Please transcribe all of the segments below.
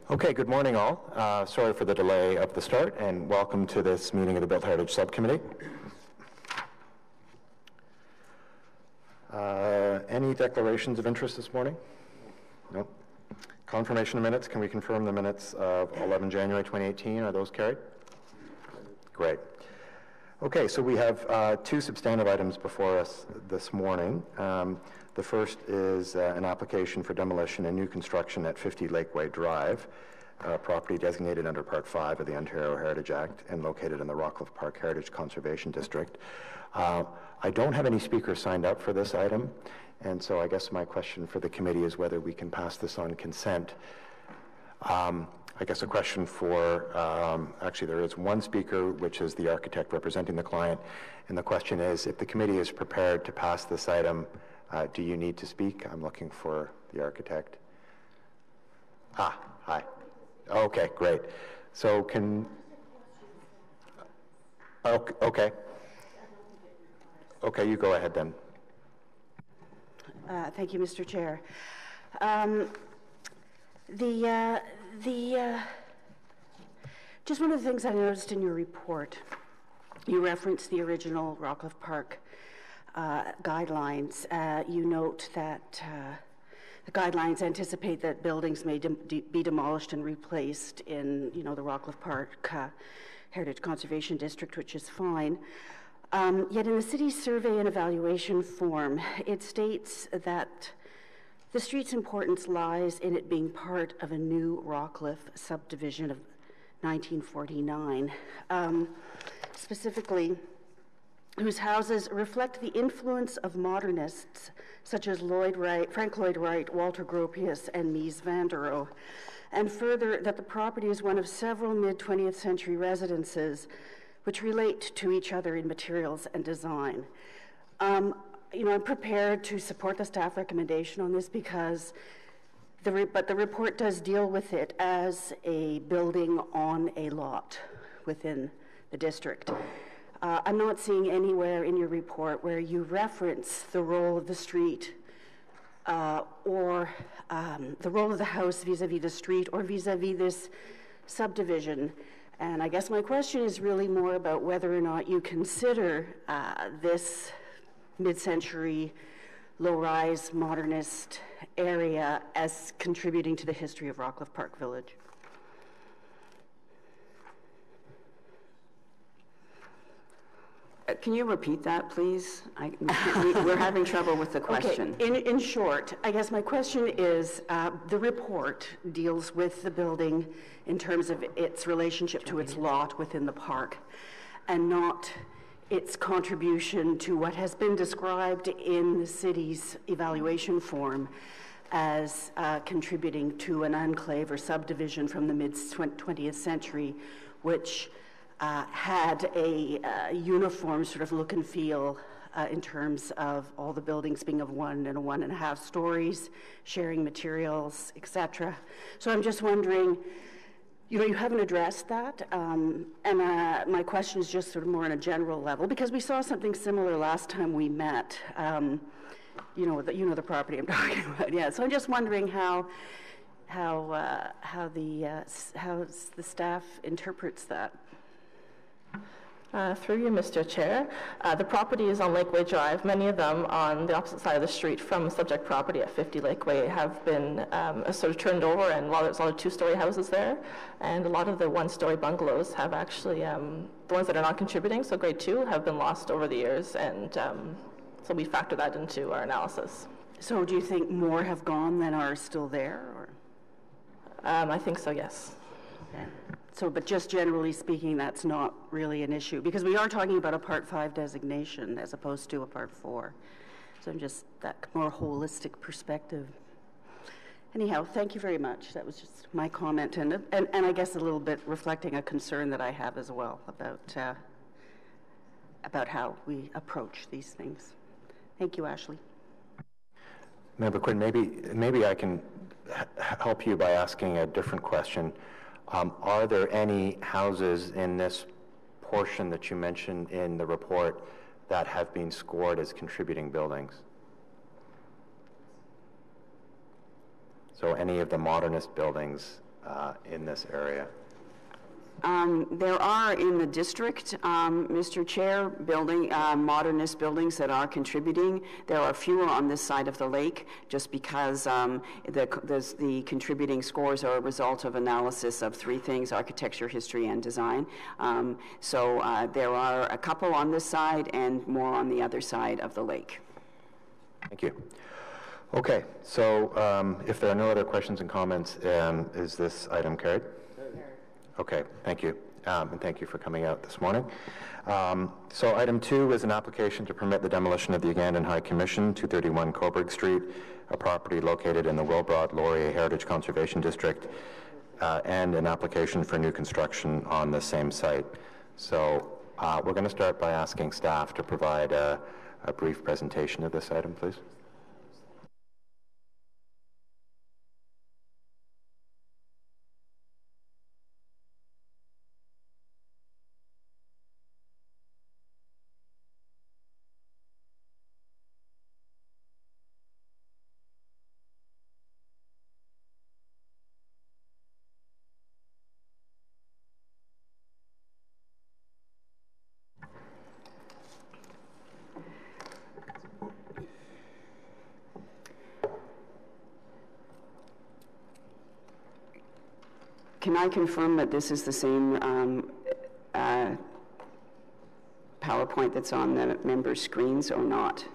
Okay, good morning all. Sorry for the delay of the start, and welcome to this meeting of the Built Heritage Subcommittee. Any declarations of interest this morning? No. Confirmation of minutes. Can we confirm the minutes of 11 January 2018? Are those carried? Great. Okay, so we have two substantive items before us this morning. The first is an application for demolition and new construction at 50 Lakeway Drive, property designated under Part 5 of the Ontario Heritage Act and located in the Rockcliffe Park Heritage Conservation District. I don't have any speakers signed up for this item, and so I guess my question for the committee is whether we can pass this on consent. I guess a question for, actually there is one speaker, which is the architect representing the client, and the question is, if the committee is prepared to pass this item, do you need to speak? I'm looking for the architect. Hi. Okay, great. So okay. Okay, you go ahead then. Thank you, Mr. Chair. Just one of the things I noticed in your report, you referenced the original Rockcliffe Park guidelines. You note that the guidelines anticipate that buildings may be demolished and replaced in, the Rockcliffe Park Heritage Conservation District, which is fine. Yet in the city's survey and evaluation form, it states that the street's importance lies in it being part of a new Rockcliffe subdivision of 1949. Specifically, whose houses reflect the influence of modernists such as Frank Lloyd Wright, Walter Gropius, and Mies van der Rohe, and further that the property is one of several mid-20th century residences which relate to each other in materials and design. I'm prepared to support the staff recommendation on this because but the report does deal with it as a building on a lot within the district. I'm not seeing anywhere in your report where you reference the role of the street or the role of the house vis-a-vis the street or vis-a-vis this subdivision. And I guess my question is really more about whether or not you consider this mid-century low-rise modernist area as contributing to the history of Rockcliffe Park Village. Can you repeat that, please? We're having trouble with the question. Okay. In short, I guess my question is, the report deals with the building in terms of its relationship to its lot within the park, and not its contribution to what has been described in the city's evaluation form as contributing to an enclave or subdivision from the mid-20th century, which had a uniform sort of look and feel in terms of all the buildings being of 1 and 1.5 stories, sharing materials, etc. So I'm just wondering, you haven't addressed that, and my question is just sort of more on a general level, because we saw something similar last time we met. The property I'm talking about. Yeah. So I'm just wondering how the staff interprets that. Through you, Mr. Chair. The properties on Lakeway Drive, many of them on the opposite side of the street from subject property at 50 Lakeway, have been sort of turned over, and while there's a lot of 2-story houses there, and a lot of the 1-story bungalows have actually, the ones that are not contributing, so grade 2, have been lost over the years, and so we factor that into our analysis. So do you think more have gone than are still there? Or? I think so, yes. Okay. So, but just generally speaking, that's not really an issue, because we are talking about a Part 5 designation as opposed to a Part 4. So just that more holistic perspective. Anyhow, thank you very much. That was just my comment, and I guess a little bit reflecting a concern that I have as well about how we approach these things. Thank you, Ashley. Member Quinn, maybe I can help you by asking a different question. Are there any houses in this portion that you mentioned in the report that have been scored as contributing buildings? So any of the modernist buildings in this area? There are in the district, Mr. Chair, modernist buildings that are contributing. There are fewer on this side of the lake just because the contributing scores are a result of analysis of three things: architecture, history, and design. So there are a couple on this side and more on the other side of the lake. Thank you. Okay, so if there are no other questions and comments, is this item carried? Okay, thank you. And thank you for coming out this morning. So item 2 is an application to permit the demolition of the Ugandan High Commission, 231 Coburg Street, a property located in the Wilbrod-Laurier Heritage Conservation District, and an application for new construction on the same site. So we're going to start by asking staff to provide a brief presentation of this item, please. Can I confirm that this is the same PowerPoint that's on the members' screens or not?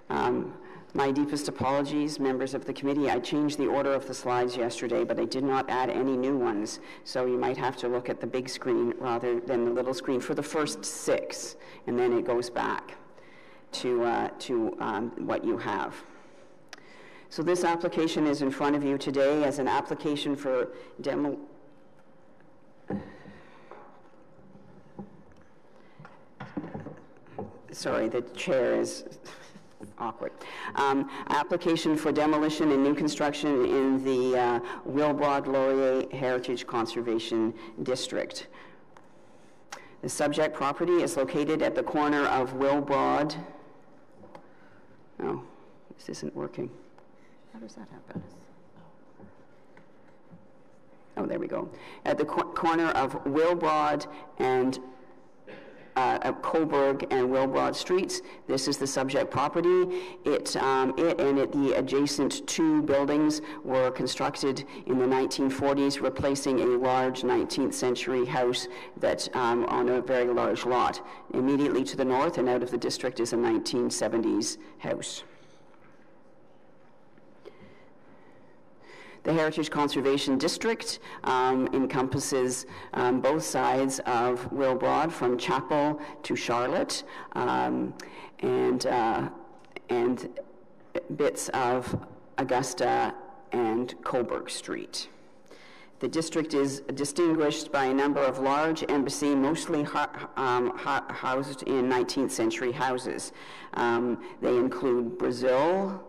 My deepest apologies, members of the committee. I changed the order of the slides yesterday, but I did not add any new ones. So you might have to look at the big screen rather than the little screen for the first 6, and then it goes back to what you have. So this application is in front of you today as an application for Sorry, the chair is awkward. Application for demolition and new construction in the Wilbrod-Laurier Heritage Conservation District. The subject property is located at the corner of Wilbrod. Oh, this isn't working. How does that happen? Oh, there we go. At the corner of Wilbrod and Coburg and Wilbrod Streets. This is the subject property. The adjacent 2 buildings were constructed in the 1940s, replacing a large 19th century house that on a very large lot. Immediately to the north and out of the district is a 1970s house. The Heritage Conservation District encompasses both sides of Wilbrod, from Chapel to Charlotte, and bits of Augusta and Coburg Street. The district is distinguished by a number of large embassy, mostly housed in 19th century houses. They include Brazil,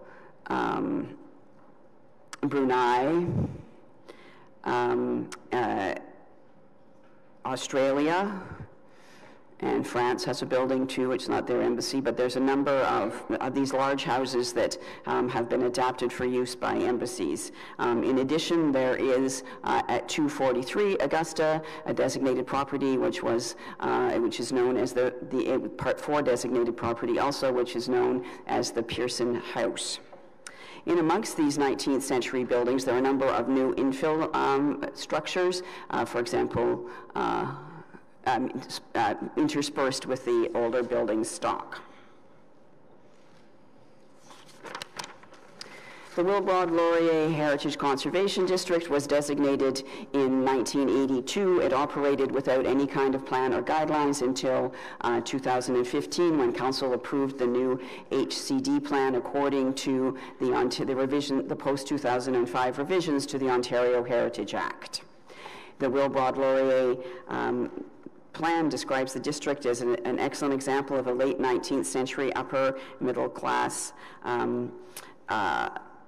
Brunei, Australia, and France has a building too. It's not their embassy, but there's a number of these large houses that have been adapted for use by embassies. In addition, there is at 243 Augusta a designated property, which is known as the Part 4 designated property, also, which is known as the Pearson House. In amongst these 19th century buildings, there are a number of new infill structures, for example, interspersed with the older building stock. The Wilbrod-Laurier Heritage Conservation District was designated in 1982. It operated without any kind of plan or guidelines until 2015, when Council approved the new HCD plan according to the post-2005 revisions to the Ontario Heritage Act. The Wilbrod-Laurier plan describes the district as an excellent example of a late 19th century upper middle class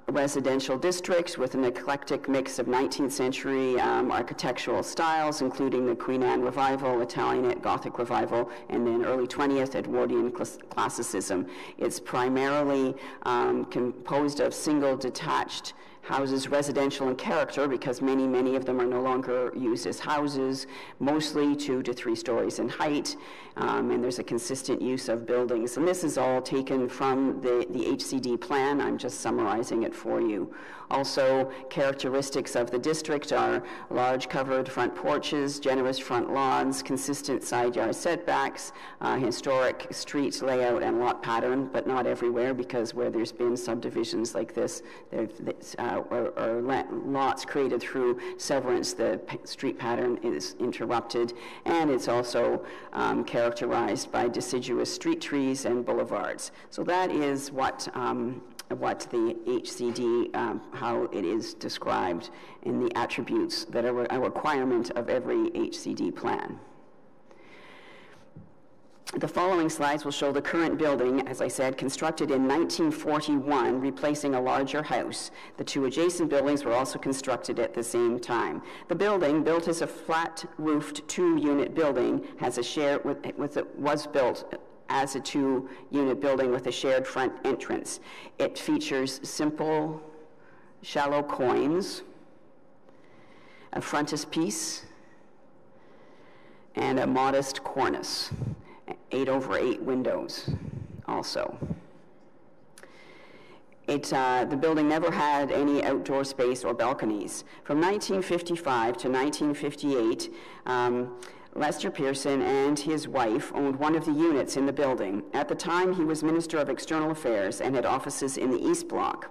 residential districts with an eclectic mix of 19th century architectural styles, including the Queen Anne Revival, Italianate Gothic Revival, and then early 20th Edwardian Classicism. It's primarily composed of single detached Houses residential in character because many of them are no longer used as houses, mostly 2 to 3 stories in height, and there's a consistent use of buildings. And this is all taken from the HCD plan. I'm just summarizing it for you. Also, characteristics of the district are large covered front porches, generous front lawns, consistent side yard setbacks, historic street layout and lot pattern, but not everywhere, because where there's been subdivisions like this, or lots created through severance, the street pattern is interrupted, and it's also characterized by deciduous street trees and boulevards. So that is what the HCD, how it is described in the attributes that are a requirement of every HCD plan. The following slides will show the current building, as I said, constructed in 1941, replacing a larger house. The 2 adjacent buildings were also constructed at the same time. The building, built as a flat-roofed 2-unit building, was built as a 2-unit building with a shared front entrance. It features simple, shallow quoins, a frontispiece, and a modest cornice. 8/8 windows also. The building never had any outdoor space or balconies. From 1955 to 1958, Lester Pearson and his wife owned one of the units in the building. At the time, he was Minister of External Affairs and had offices in the East Bloc.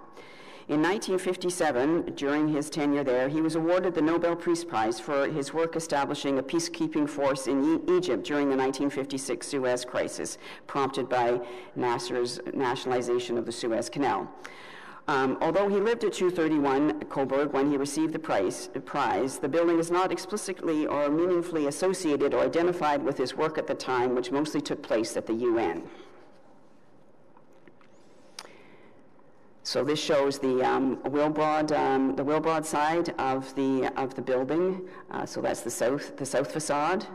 In 1957, during his tenure there, he was awarded the Nobel Peace Prize for his work establishing a peacekeeping force in Egypt during the 1956 Suez Crisis, prompted by Nasser's nationalization of the Suez Canal. Although he lived at 231 Coburg when he received the prize, the building is not explicitly or meaningfully associated or identified with his work at the time, which mostly took place at the UN. So this shows the Wilbrod side of the building. So that's the south facade.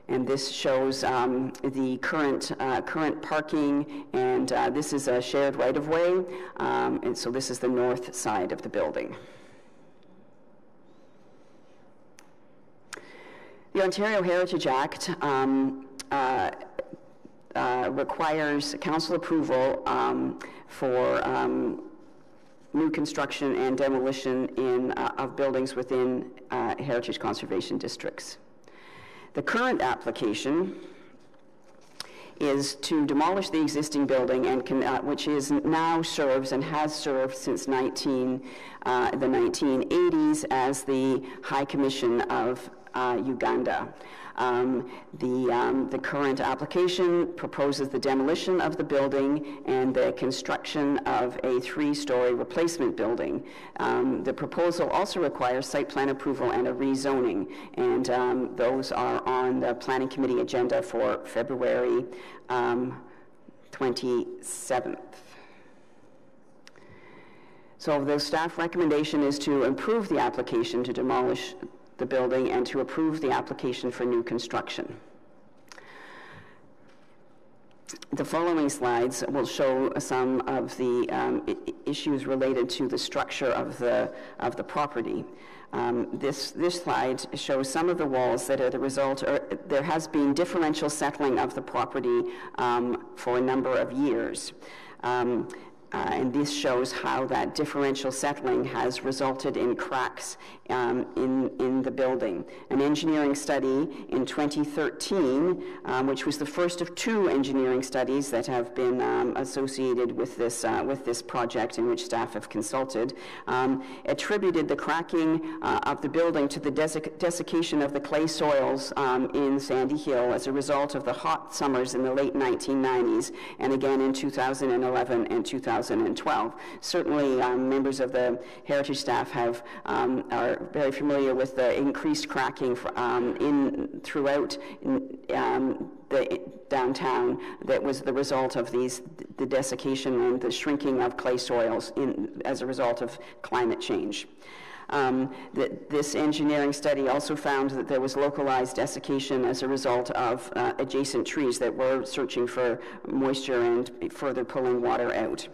And this shows the current parking, and this is a shared right-of-way, and so this is the north side of the building. The Ontario Heritage Act requires council approval for new construction and demolition of buildings within heritage conservation districts. The current application is to demolish the existing building, and which is now serves and has served since the 1980s as the High Commission of Uganda. The current application proposes the demolition of the building and the construction of a 3-story replacement building. The proposal also requires site plan approval and a rezoning, and those are on the Planning Committee agenda for February 27th. So the staff recommendation is to approve the application to demolish the building and to approve the application for new construction. The following slides will show some of the issues related to the structure of the property. This slide shows some of the walls that are the result, or there has been differential settling of the property for a number of years. And this shows how that differential settling has resulted in cracks in the building. An engineering study in 2013, which was the first of 2 engineering studies that have been associated with this project, in which staff have consulted, attributed the cracking of the building to the desiccation of the clay soils in Sandy Hill as a result of the hot summers in the late 1990s, and again in 2011 and 2012. Certainly, members of the heritage staff are very familiar with the increased cracking throughout the downtown that was the result of the desiccation and the shrinking of clay soils as a result of climate change. This engineering study also found that there was localized desiccation as a result of adjacent trees that were searching for moisture and further pulling water out.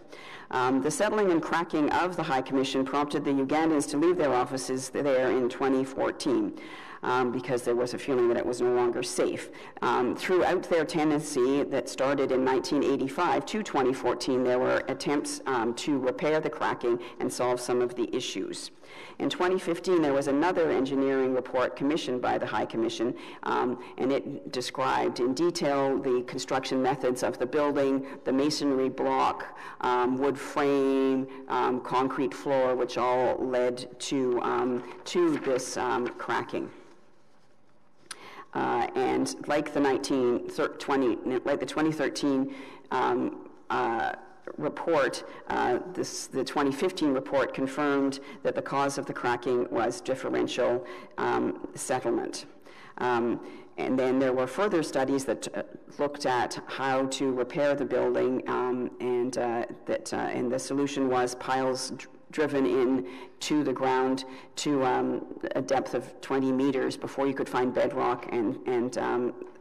The settling and cracking of the High Commission prompted the Ugandans to leave their offices there in 2014. Because there was a feeling that it was no longer safe. Throughout their tenancy that started in 1985 to 2014, there were attempts to repair the cracking and solve some of the issues. In 2015, there was another engineering report commissioned by the High Commission, and it described in detail the construction methods of the building, the masonry block, wood frame, concrete floor, which all led to this cracking. And like the 2013 report, the 2015 report confirmed that the cause of the cracking was differential settlement. And then there were further studies that looked at how to repair the building, and the solution was piles driven in to the ground to a depth of 20 meters before you could find bedrock and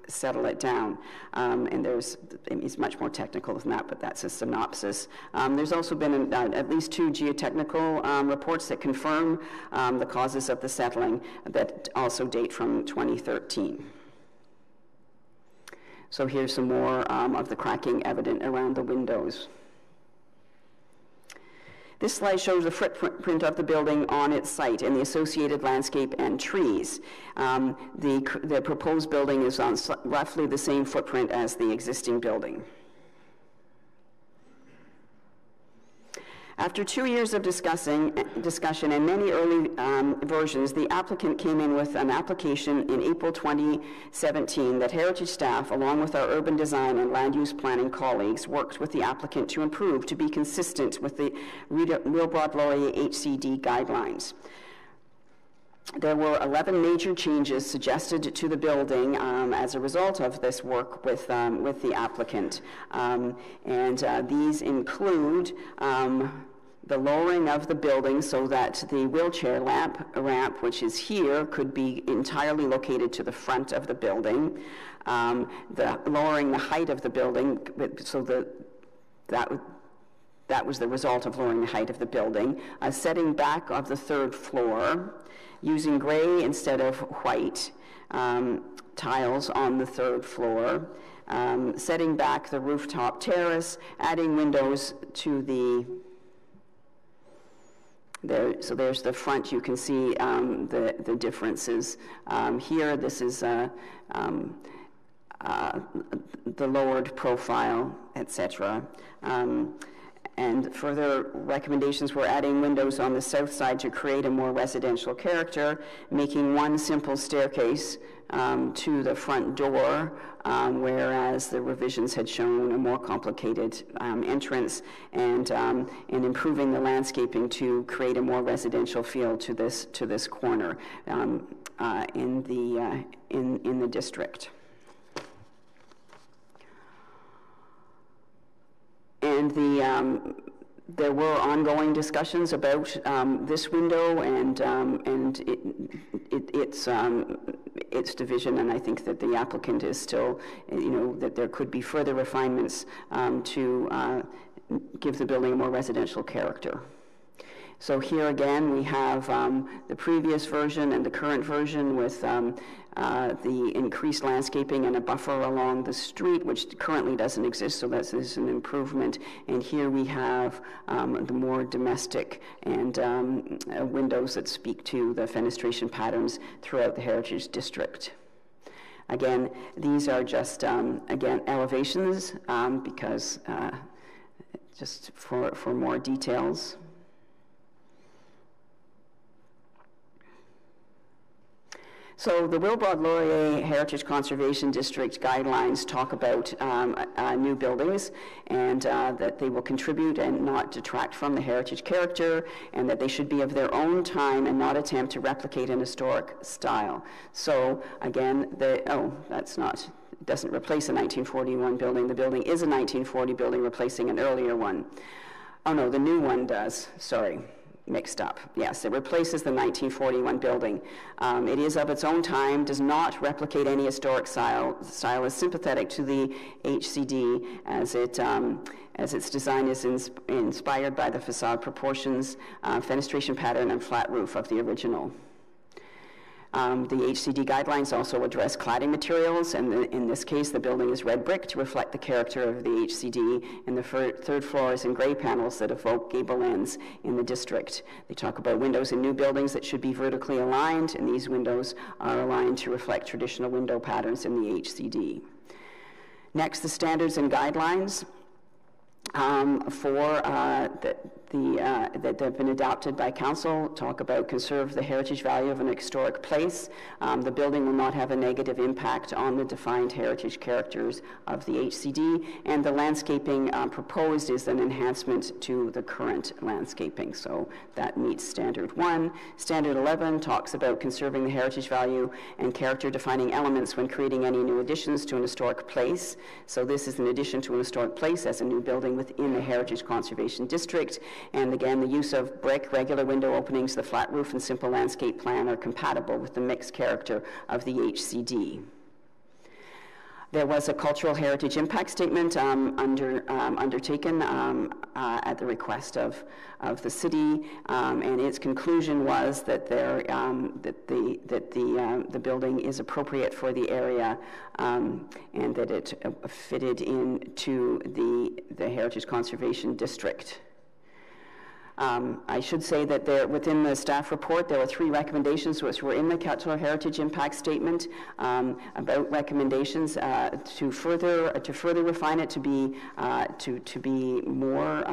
settle it down. And it's much more technical than that, but that's a synopsis. There's also been at least 2 geotechnical reports that confirm the causes of the settling that also date from 2013. So here's some more of the cracking evident around the windows. This slide shows a footprint of the building on its site and the associated landscape and trees. The proposed building is on roughly the same footprint as the existing building. After 2 years of discussion and many early versions, the applicant came in with an application in April 2017 that Heritage staff, along with our urban design and land use planning colleagues, worked with the applicant to improve to be consistent with the Wilbrod-Laurier HCD guidelines. There were 11 major changes suggested to the building as a result of this work with the applicant. These include the lowering of the building so that the wheelchair ramp, which is here, could be entirely located to the front of the building. Lowering the height of the building, so that was the result of lowering the height of the building. Setting back of the 3rd floor, using gray instead of white tiles on the 3rd floor, setting back the rooftop terrace, adding windows to so there's the front. You can see the differences. Here, this is the lowered profile, etc. And further recommendations were adding windows on the south side to create a more residential character, making one simple staircase to the front door, whereas the revisions had shown a more complicated entrance, and improving the landscaping to create a more residential feel to this corner in the district. And there were ongoing discussions about this window and its division, and I think that the applicant is still, that there could be further refinements to give the building a more residential character. So here again, we have the previous version and the current version with the increased landscaping and a buffer along the street, which currently doesn't exist, so this is an improvement. And here we have the more domestic and windows that speak to the fenestration patterns throughout the Heritage District. Again, these are just, again, elevations because just for more details. So the Wilbrod-Laurier Heritage Conservation District guidelines talk about new buildings, and that they will contribute and not detract from the heritage character, and that they should be of their own time and not attempt to replicate an historic style. So again, it doesn't replace a 1941 building. The building is a 1940 building replacing an earlier one. Oh no, the new one does, sorry. mixed up. Yes, it replaces the 1941 building. It is of its own time, does not replicate any historic style, is sympathetic to the HCD as its design is inspired by the facade proportions, fenestration pattern, and flat roof of the original. The HCD guidelines also address cladding materials, and in this case, the building is red brick to reflect the character of the HCD, and the third floor is in gray panels that evoke gable ends in the district. They talk about windows in new buildings that should be vertically aligned, and these windows are aligned to reflect traditional window patterns in the HCD. Next, the standards and guidelines that have been adopted by council talk about conserve the heritage value of an historic place. The building will not have a negative impact on the defined heritage characters of the HCD, and the landscaping proposed is an enhancement to the current landscaping, so that meets standard 1. Standard 11 talks about conserving the heritage value and character defining elements when creating any new additions to an historic place. So this is an addition to an historic place as a new building within the Heritage Conservation District. And again, the use of brick, regular window openings, the flat roof, and simple landscape plan are compatible with the mixed character of the HCD. There was a cultural heritage impact statement undertaken at the request of the city, and its conclusion was that the building is appropriate for the area, and that it fitted into the Heritage Conservation District. I should say that within the staff report, there were 3 recommendations which were in the cultural heritage impact statement about recommendations to further refine it to be more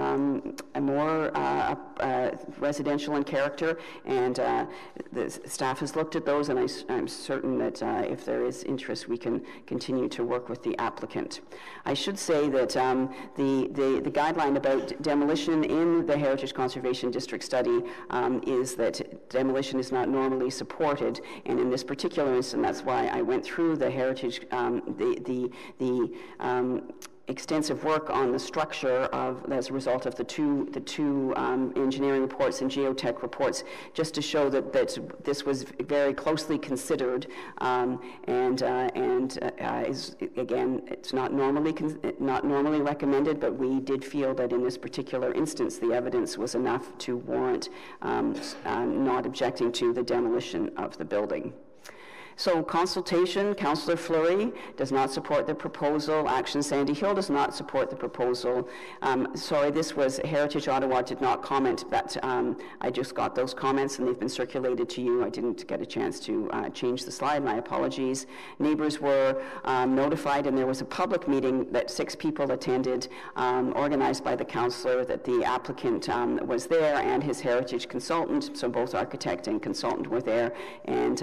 residential in character, and the staff has looked at those, and I'm certain that if there is interest, we can continue to work with the applicant. I should say that the guideline about demolition in the Heritage Conservation District study is that demolition is not normally supported, and in this particular instance, that's why I went through the heritage, extensive work on the structure as a result of the two engineering reports and geotech reports, just to show that this was very closely considered, is again, it's not normally recommended, but we did feel that in this particular instance the evidence was enough to warrant not objecting to the demolition of the building. So consultation, Councillor Fleury does not support the proposal. Action Sandy Hill does not support the proposal. Sorry, this was Heritage Ottawa did not comment, but I just got those comments and they've been circulated to you. I didn't get a chance to change the slide, my apologies. Neighbors were notified, and there was a public meeting that 6 people attended, organized by the councillor, that the applicant was there and his heritage consultant, so both architect and consultant were there, and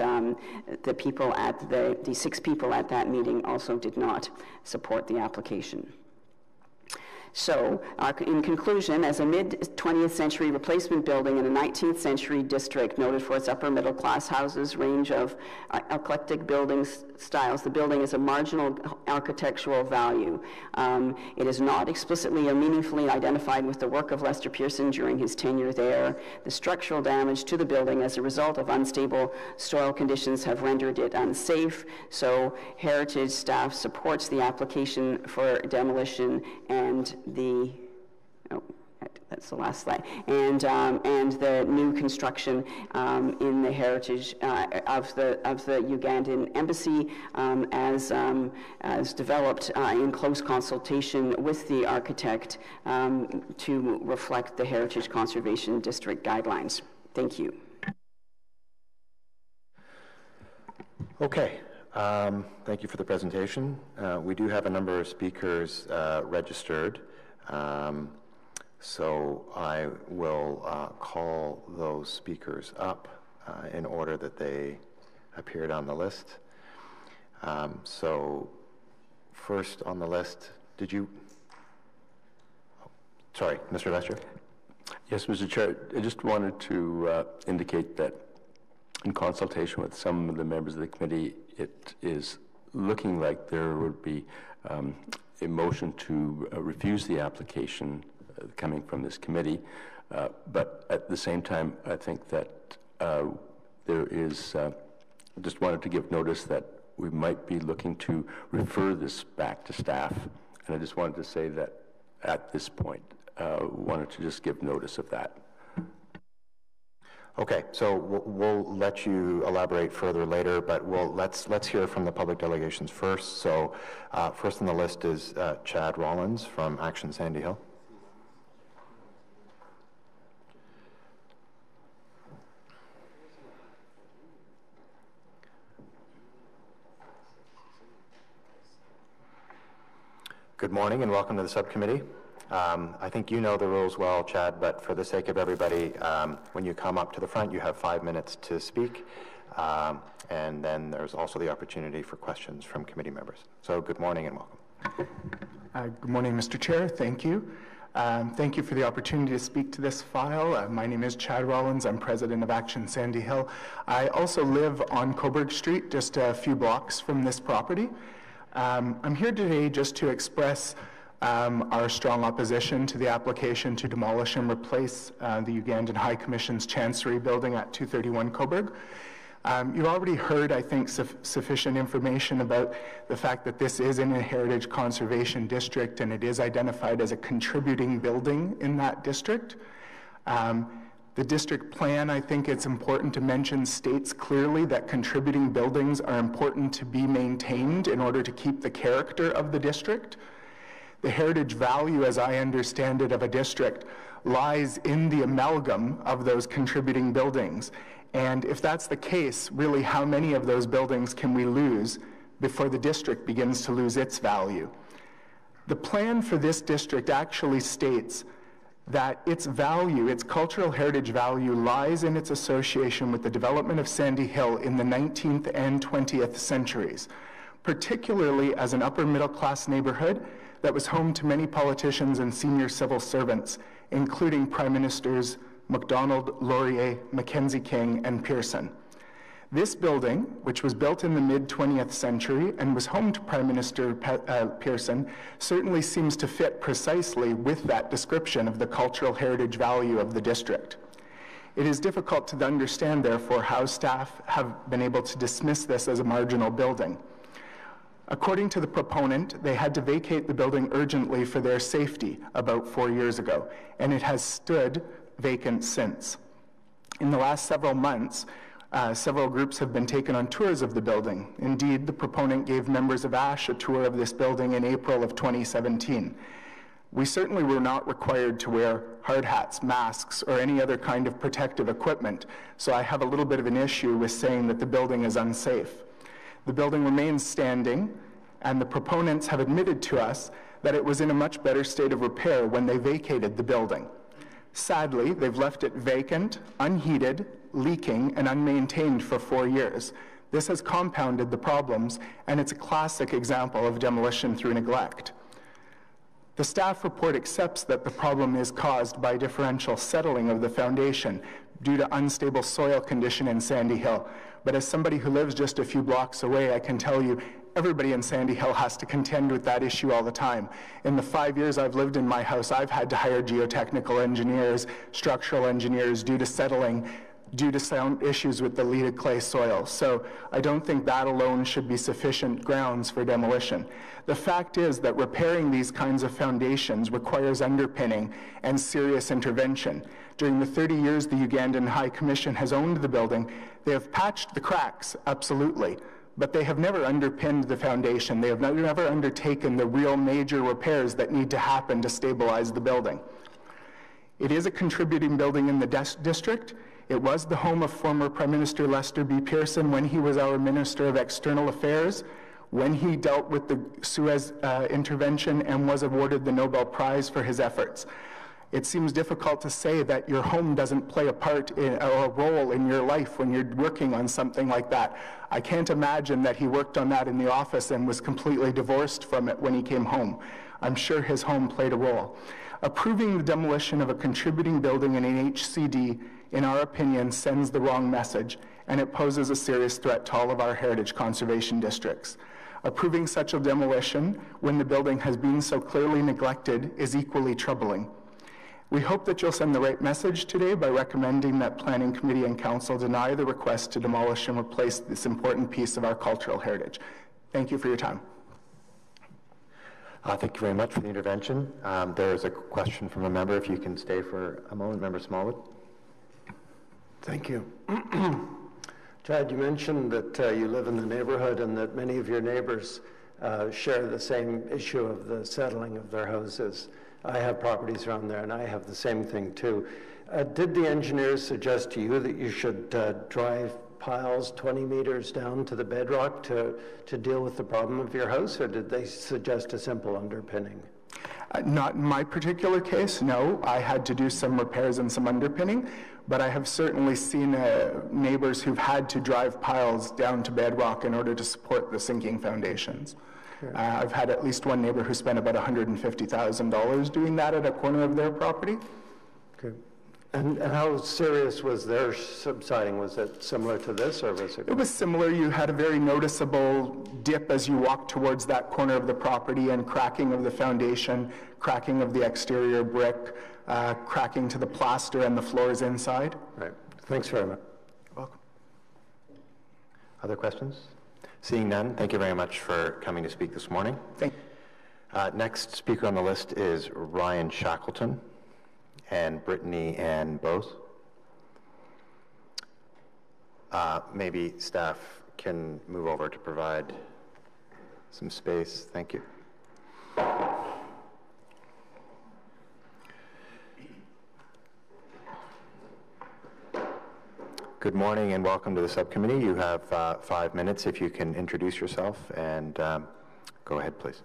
the 6 people at that meeting also did not support the application. So, in conclusion, as a mid-20th century replacement building in a 19th century district noted for its upper middle class houses, range of eclectic building styles, the building is a marginal architectural value. It is not explicitly or meaningfully identified with the work of Lester Pearson during his tenure there. The structural damage to the building as a result of unstable soil conditions have rendered it unsafe. So, Heritage staff supports the application for demolition, and that's the last slide. And the new construction in the heritage of the Ugandan embassy, as developed in close consultation with the architect to reflect the Heritage Conservation District guidelines. Thank you. Okay. Thank you for the presentation. We do have a number of speakers registered, so I will call those speakers up in order that they appeared on the list. So first on the list, sorry, Mr. Lester? Yes, Mr. Chair, I just wanted to indicate that in consultation with some of the members of the committee, it is looking like there would be a motion to refuse the application coming from this committee. But at the same time, I think that there is, just wanted to give notice that we might be looking to refer this back to staff. And I just wanted to say that at this point, wanted to just give notice of that. Okay, so we'll let you elaborate further later, but let's hear from the public delegations first. So first on the list is Chad Rollins from Action Sandy Hill. Good morning and welcome to the subcommittee. I think you know the rules well, Chad, but for the sake of everybody, when you come up to the front, you have 5 minutes to speak, and then there's also the opportunity for questions from committee members. So good morning and welcome. Good morning, Mr. Chair. Thank you. Thank you for the opportunity to speak to this file. My name is Chad Rollins. I'm president of Action Sandy Hill. I also live on Coburg Street, just a few blocks from this property. I'm here today just to express our strong opposition to the application to demolish and replace the Ugandan High Commission's Chancery building at 231 Coburg. You've already heard, I think, sufficient information about the fact that this is in a heritage conservation district and it is identified as a contributing building in that district. The district plan, I think it's important to mention, states clearly that contributing buildings are important to be maintained in order to keep the character of the district. The heritage value, as I understand it, of a district lies in the amalgam of those contributing buildings. And if that's the case, really how many of those buildings can we lose before the district begins to lose its value? The plan for this district actually states that its value, its cultural heritage value, lies in its association with the development of Sandy Hill in the 19th and 20th centuries, particularly as an upper middle class neighborhood that was home to many politicians and senior civil servants, including Prime Ministers MacDonald, Laurier, Mackenzie King, and Pearson. This building, which was built in the mid-20th century and was home to Prime Minister Pearson, certainly seems to fit precisely with that description of the cultural heritage value of the district. It is difficult to understand, therefore, how staff have been able to dismiss this as a marginal building. According to the proponent, they had to vacate the building urgently for their safety about 4 years ago, and it has stood vacant since. In the last several months, several groups have been taken on tours of the building. Indeed, the proponent gave members of ASH a tour of this building in April of 2017. We certainly were not required to wear hard hats, masks, or any other kind of protective equipment, so I have a little bit of an issue with saying that the building is unsafe. The building remains standing, and the proponents have admitted to us that it was in a much better state of repair when they vacated the building. Sadly, they've left it vacant, unheated, leaking, and unmaintained for 4 years. This has compounded the problems, and it's a classic example of demolition through neglect. The staff report accepts that the problem is caused by differential settling of the foundation due to unstable soil condition in Sandy Hill. But as somebody who lives just a few blocks away, I can tell you everybody in Sandy Hill has to contend with that issue all the time. In the 5 years I've lived in my house, I've had to hire geotechnical engineers, structural engineers due to settling, due to sound issues with the leaded clay soil. So I don't think that alone should be sufficient grounds for demolition. The fact is that repairing these kinds of foundations requires underpinning and serious intervention. During the 30 years the Ugandan High Commission has owned the building, they have patched the cracks, absolutely, but they have never underpinned the foundation. They have never undertaken the real major repairs that need to happen to stabilize the building. It is a contributing building in the district. It was the home of former Prime Minister Lester B. Pearson when he was our Minister of External Affairs, when he dealt with the Suez intervention and was awarded the Nobel Prize for his efforts. It seems difficult to say that your home doesn't play a part or a role in your life when you're working on something like that. I can't imagine that he worked on that in the office and was completely divorced from it when he came home. I'm sure his home played a role. Approving the demolition of a contributing building in an HCD, in our opinion, sends the wrong message, and it poses a serious threat to all of our heritage conservation districts. Approving such a demolition when the building has been so clearly neglected is equally troubling. We hope that you'll send the right message today by recommending that Planning Committee and Council deny the request to demolish and replace this important piece of our cultural heritage. Thank you for your time. Thank you very much for the intervention. There is a question from a member. If you can stay for a moment, Member Smallwood. Thank you. Chad, you mentioned that you live in the neighborhood and that many of your neighbors share the same issue of the settling of their houses. I have properties around there and I have the same thing too. Did the engineers suggest to you that you should drive piles 20 meters down to the bedrock to deal with the problem of your house, or did they suggest a simple underpinning? Not in my particular case, no. I had to do some repairs and some underpinning, but I have certainly seen neighbors who've had to drive piles down to bedrock in order to support the sinking foundations. Sure. I've had at least one neighbor who spent about $150,000 doing that at a corner of their property. Okay. And how serious was their subsiding? Was it similar to this, or was it? It was similar. You had a very noticeable dip as you walked towards that corner of the property, and cracking of the foundation, cracking of the exterior brick, cracking to the plaster and the floors inside. Right. Thanks very much. You're welcome. Other questions? Seeing none, thank you very much for coming to speak this morning. Thank you. Next speaker on the list is Ryan Shackleton and Brittany Ann Bose. Maybe staff can move over to provide some space. Thank you. Good morning and welcome to the subcommittee. You have 5 minutes if you can introduce yourself and go ahead, please.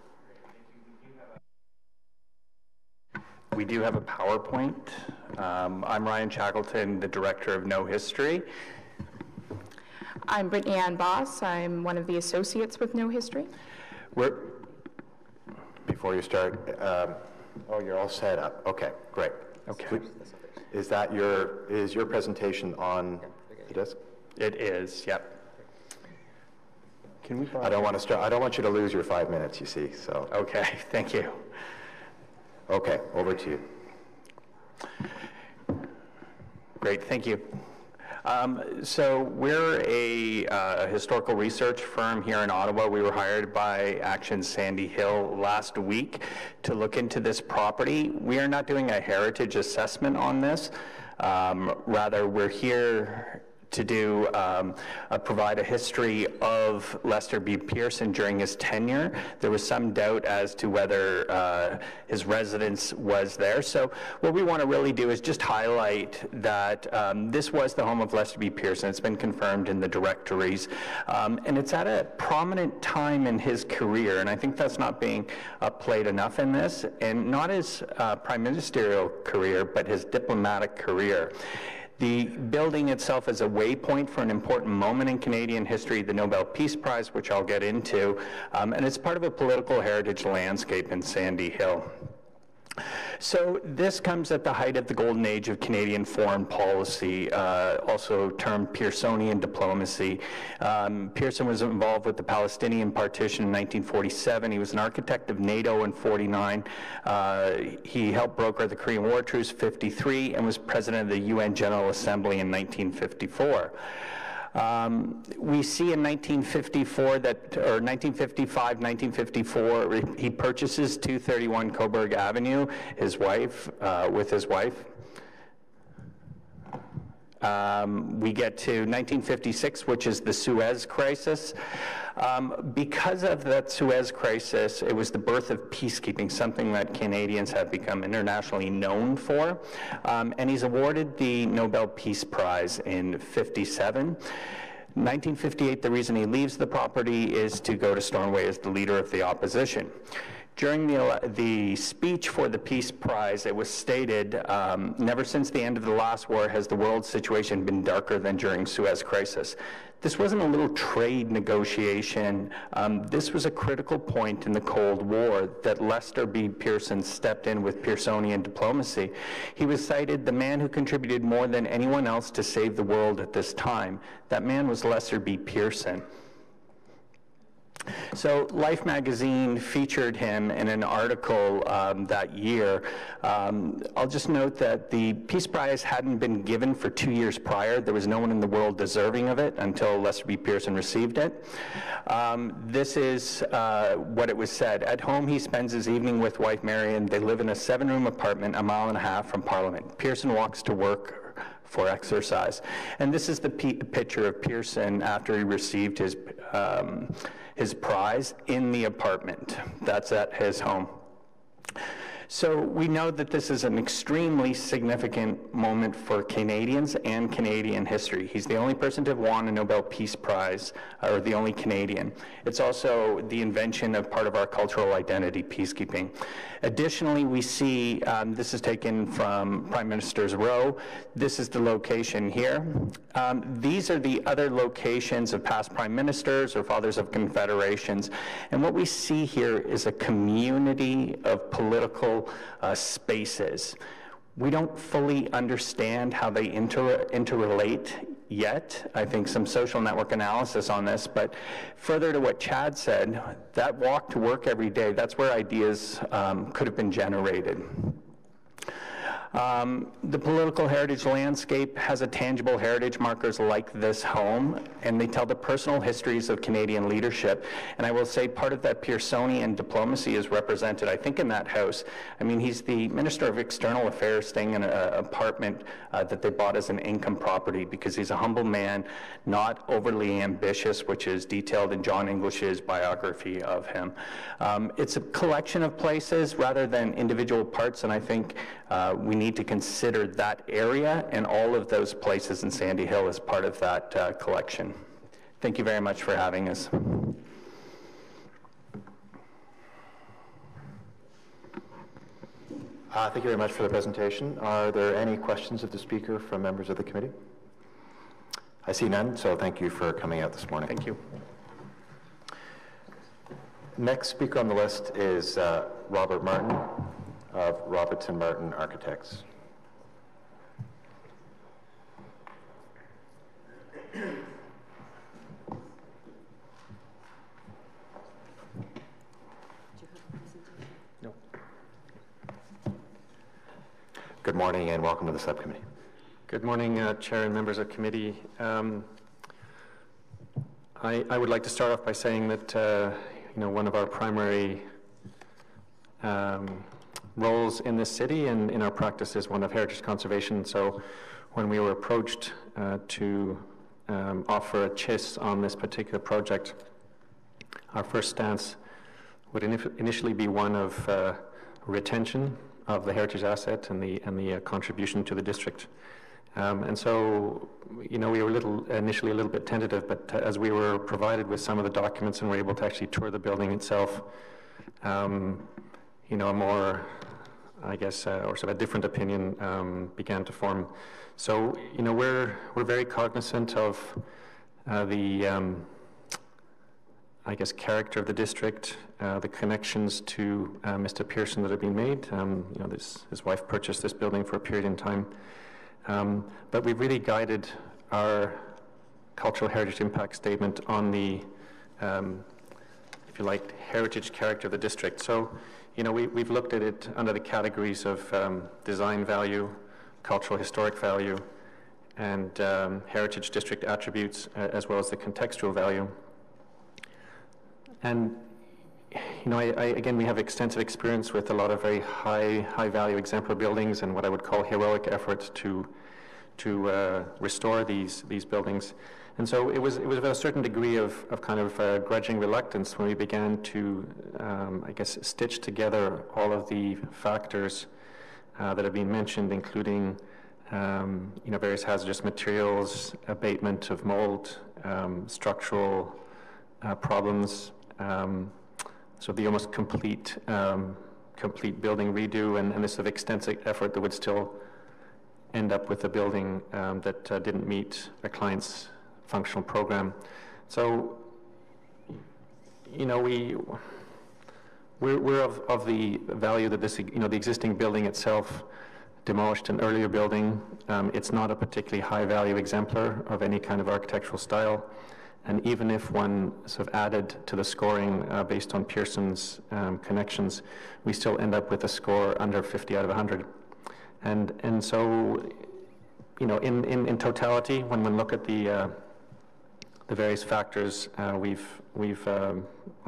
We do have a PowerPoint. I'm Ryan Shackleton, the Director of No History. I'm Brittany Ann Boss. I'm one of the associates with No History. Before you start, oh, you're all set up. Okay, great. Okay. Is your presentation on the desk? It is, yep. Can we I don't want you to lose your 5 minutes, you see, so. Okay, thank you. Okay, over to you. Great, thank you. So we're a historical research firm here in Ottawa. We were hired by Action Sandy Hill last week to look into this property. We are not doing a heritage assessment on this. Rather, we're here to provide a history of Lester B. Pearson during his tenure. There was some doubt as to whether his residence was there. So what we want to really do is just highlight that this was the home of Lester B. Pearson. It's been confirmed in the directories. And it's at a prominent time in his career. And I think that's not being played enough in this. And not his prime ministerial career, but his diplomatic career. The building itself is a waypoint for an important moment in Canadian history, the Nobel Peace Prize, which I'll get into, and it's part of a political heritage landscape in Sandy Hill. So this comes at the height of the golden age of Canadian foreign policy, also termed Pearsonian diplomacy. Pearson was involved with the Palestinian partition in 1947. He was an architect of NATO in 49. He helped broker the Korean War truce in 53 and was president of the UN General Assembly in 1954. We see in 1954 that, or 1955, 1954, he purchases 231 Coburg Avenue, with his wife. We get to 1956, which is the Suez Crisis. Because of that Suez Crisis, it was the birth of peacekeeping, something that Canadians have become internationally known for. And he's awarded the Nobel Peace Prize in 57. 1958, the reason he leaves the property is to go to Stornoway as the leader of the opposition. During the speech for the Peace Prize, it was stated, never since the end of the last war has the world situation been darker than during Suez Crisis. This wasn't a little trade negotiation. This was a critical point in the Cold War that Lester B. Pearson stepped in with Pearsonian diplomacy. He was cited the man who contributed more than anyone else to save the world at this time. That man was Lester B. Pearson. So Life magazine featured him in an article that year. I'll just note that the Peace Prize hadn't been given for 2 years prior. There was no one in the world deserving of it until Lester B. Pearson received it. This is what it was said. At home, he spends his evening with wife Marion. They live in a 7-room apartment a mile and a half from Parliament. Pearson walks to work for exercise. And this is the picture of Pearson after he received his prize in the apartment. That's at his home. So we know that this is an extremely significant moment for Canadians and Canadian history. He's the only person to have won a Nobel Peace Prize, or the only Canadian. It's also the invention of part of our cultural identity, peacekeeping. Additionally, we see, this is taken from Prime Minister's Row. This is the location here. These are the other locations of past prime ministers or fathers of confederations. And what we see here is a community of political spaces. We don't fully understand how they interrelate yet. I think some social network analysis on this, but further to what Chad said, that walk to work every day, that's where ideas could have been generated. The political heritage landscape has a tangible heritage markers like this home, and they tell the personal histories of Canadian leadership. And I will say part of that Pearsonian diplomacy is represented, I think, in that house. I mean, he's the Minister of External Affairs staying in an apartment that they bought as an income property because he's a humble man, not overly ambitious, which is detailed in John English's biography of him. It's a collection of places rather than individual parts, and I think we need to consider that area and all of those places in Sandy Hill as part of that collection. Thank you very much for having us. Thank you very much for the presentation. Are there any questions of the speaker from members of the committee? I see none, so thank you for coming out this morning. Thank you. Next speaker on the list is Robert Martin of Robertson Martin Architects. No. Good morning and welcome to the subcommittee. Good morning, Chair and members of committee. I would like to start off by saying that one of our primary roles in this city and in our practice is one of heritage conservation. So when we were approached to offer a CHIS on this particular project, our first stance would initially be one of retention of the heritage asset and the contribution to the district. And so, we were initially a little bit tentative, but as we were provided with some of the documents and were able to actually tour the building itself, a more, I guess, or sort of a different opinion began to form. So, we're very cognizant of the, I guess, character of the district, the connections to Mr. Pearson that have been made. His wife purchased this building for a period in time. But we've really guided our cultural heritage impact statement on the, if you like, heritage character of the district. So, we've looked at it under the categories of design value, cultural historic value, and heritage district attributes, as well as the contextual value. And, again, we have extensive experience with a lot of very high value exemplar buildings and what I would call heroic efforts to restore these buildings. And so it was with a certain degree of kind of grudging reluctance when we began to, I guess, stitch together all of the factors that have been mentioned, including, various hazardous materials, abatement of mold, structural problems, so the almost complete building redo, and this sort of extensive effort that would still end up with a building that didn't meet a client's functional program. So, we're of the value that this, the existing building itself demolished an earlier building. It's not a particularly high value exemplar of any kind of architectural style. And even if one sort of added to the scoring based on Pearson's connections, we still end up with a score under 50 out of 100. And so, you know, in totality, when we look at the various factors, I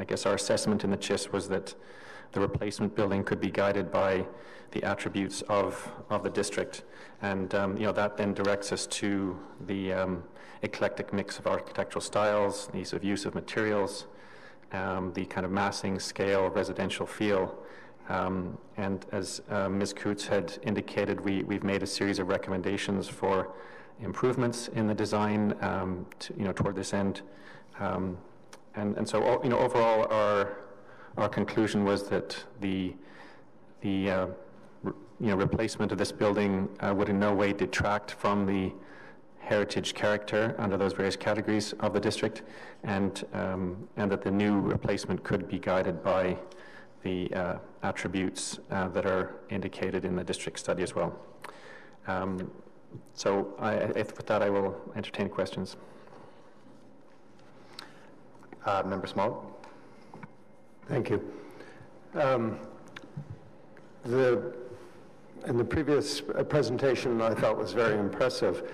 guess our assessment in the CHIS was that the replacement building could be guided by the attributes of the district. And, you know, that then directs us to the eclectic mix of architectural styles, the use of materials, the kind of massing, scale, residential feel. And as Ms. Coutts had indicated, we've made a series of recommendations for improvements in the design, toward this end. And so, you know, overall, our conclusion was that the replacement of this building would in no way detract from the heritage character under those various categories of the district, and that the new replacement could be guided by the attributes that are indicated in the district study as well. So with that, I will entertain questions. Member Smollett. Thank you. In the previous presentation, I thought was very impressive.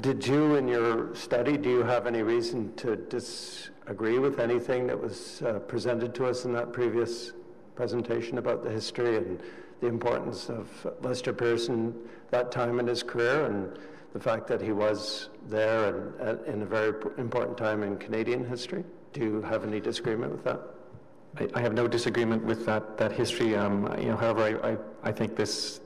Did you, in your study, do you have any reason to disagree with anything that was presented to us in that previous presentation about the history and the importance of Lester Pearson that time in his career, and the fact that he was there and in a very important time in Canadian history? Do you have any disagreement with that? I have no disagreement with that history. However, I think this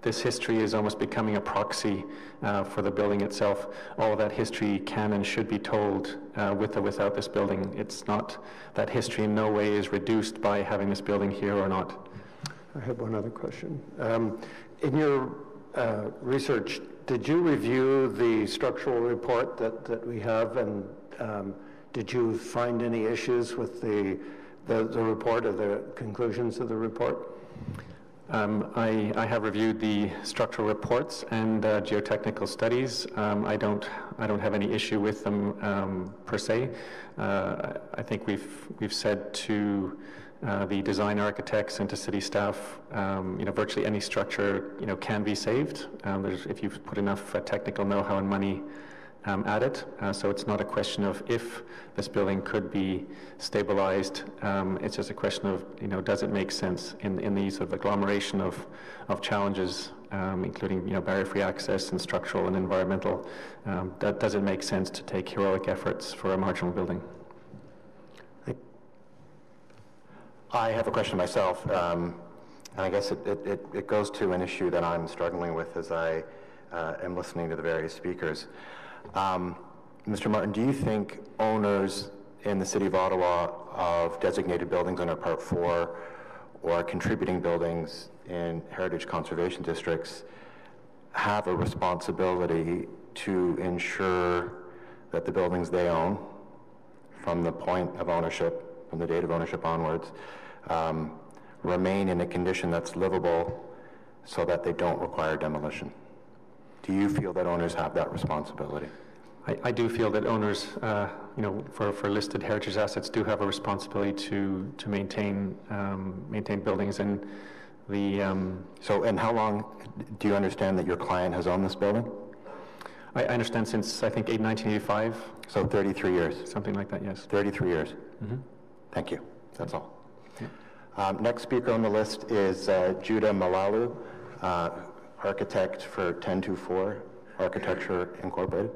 history is almost becoming a proxy for the building itself. All of that history can and should be told with or without this building. It's not, that history in no way is reduced by having this building here or not. I have one other question. In your research, did you review the structural report that we have, and did you find any issues with the report or the conclusions of the report? I have reviewed the structural reports and geotechnical studies. I don't have any issue with them per se. I think we've said to the design architects and to city staff, virtually any structure can be saved. If you've put enough technical know-how and money at it. So it's not a question of if this building could be stabilized. It's just a question of, does it make sense in the sort of agglomeration of challenges, including, barrier-free access and structural and environmental. Does it make sense to take heroic efforts for a marginal building? I have a question myself, and I guess it goes to an issue that I'm struggling with as I am listening to the various speakers. Mr. Martin, do you think owners in the City of Ottawa of designated buildings under Part 4 or contributing buildings in heritage conservation districts have a responsibility to ensure that the buildings they own, from the point of ownership, from the date of ownership onwards, remain in a condition that's livable so that they don't require demolition? Do you feel that owners have that responsibility? I do feel that owners, for listed heritage assets, do have a responsibility to maintain buildings. And and how long do you understand that your client has owned this building? I understand since I think 1985. So 33 years. Something like that, yes. 33 years. Mm-hmm. Thank you. That's all. Yeah. Next speaker on the list is Judah Malalu, architect for 1024 Architecture Incorporated.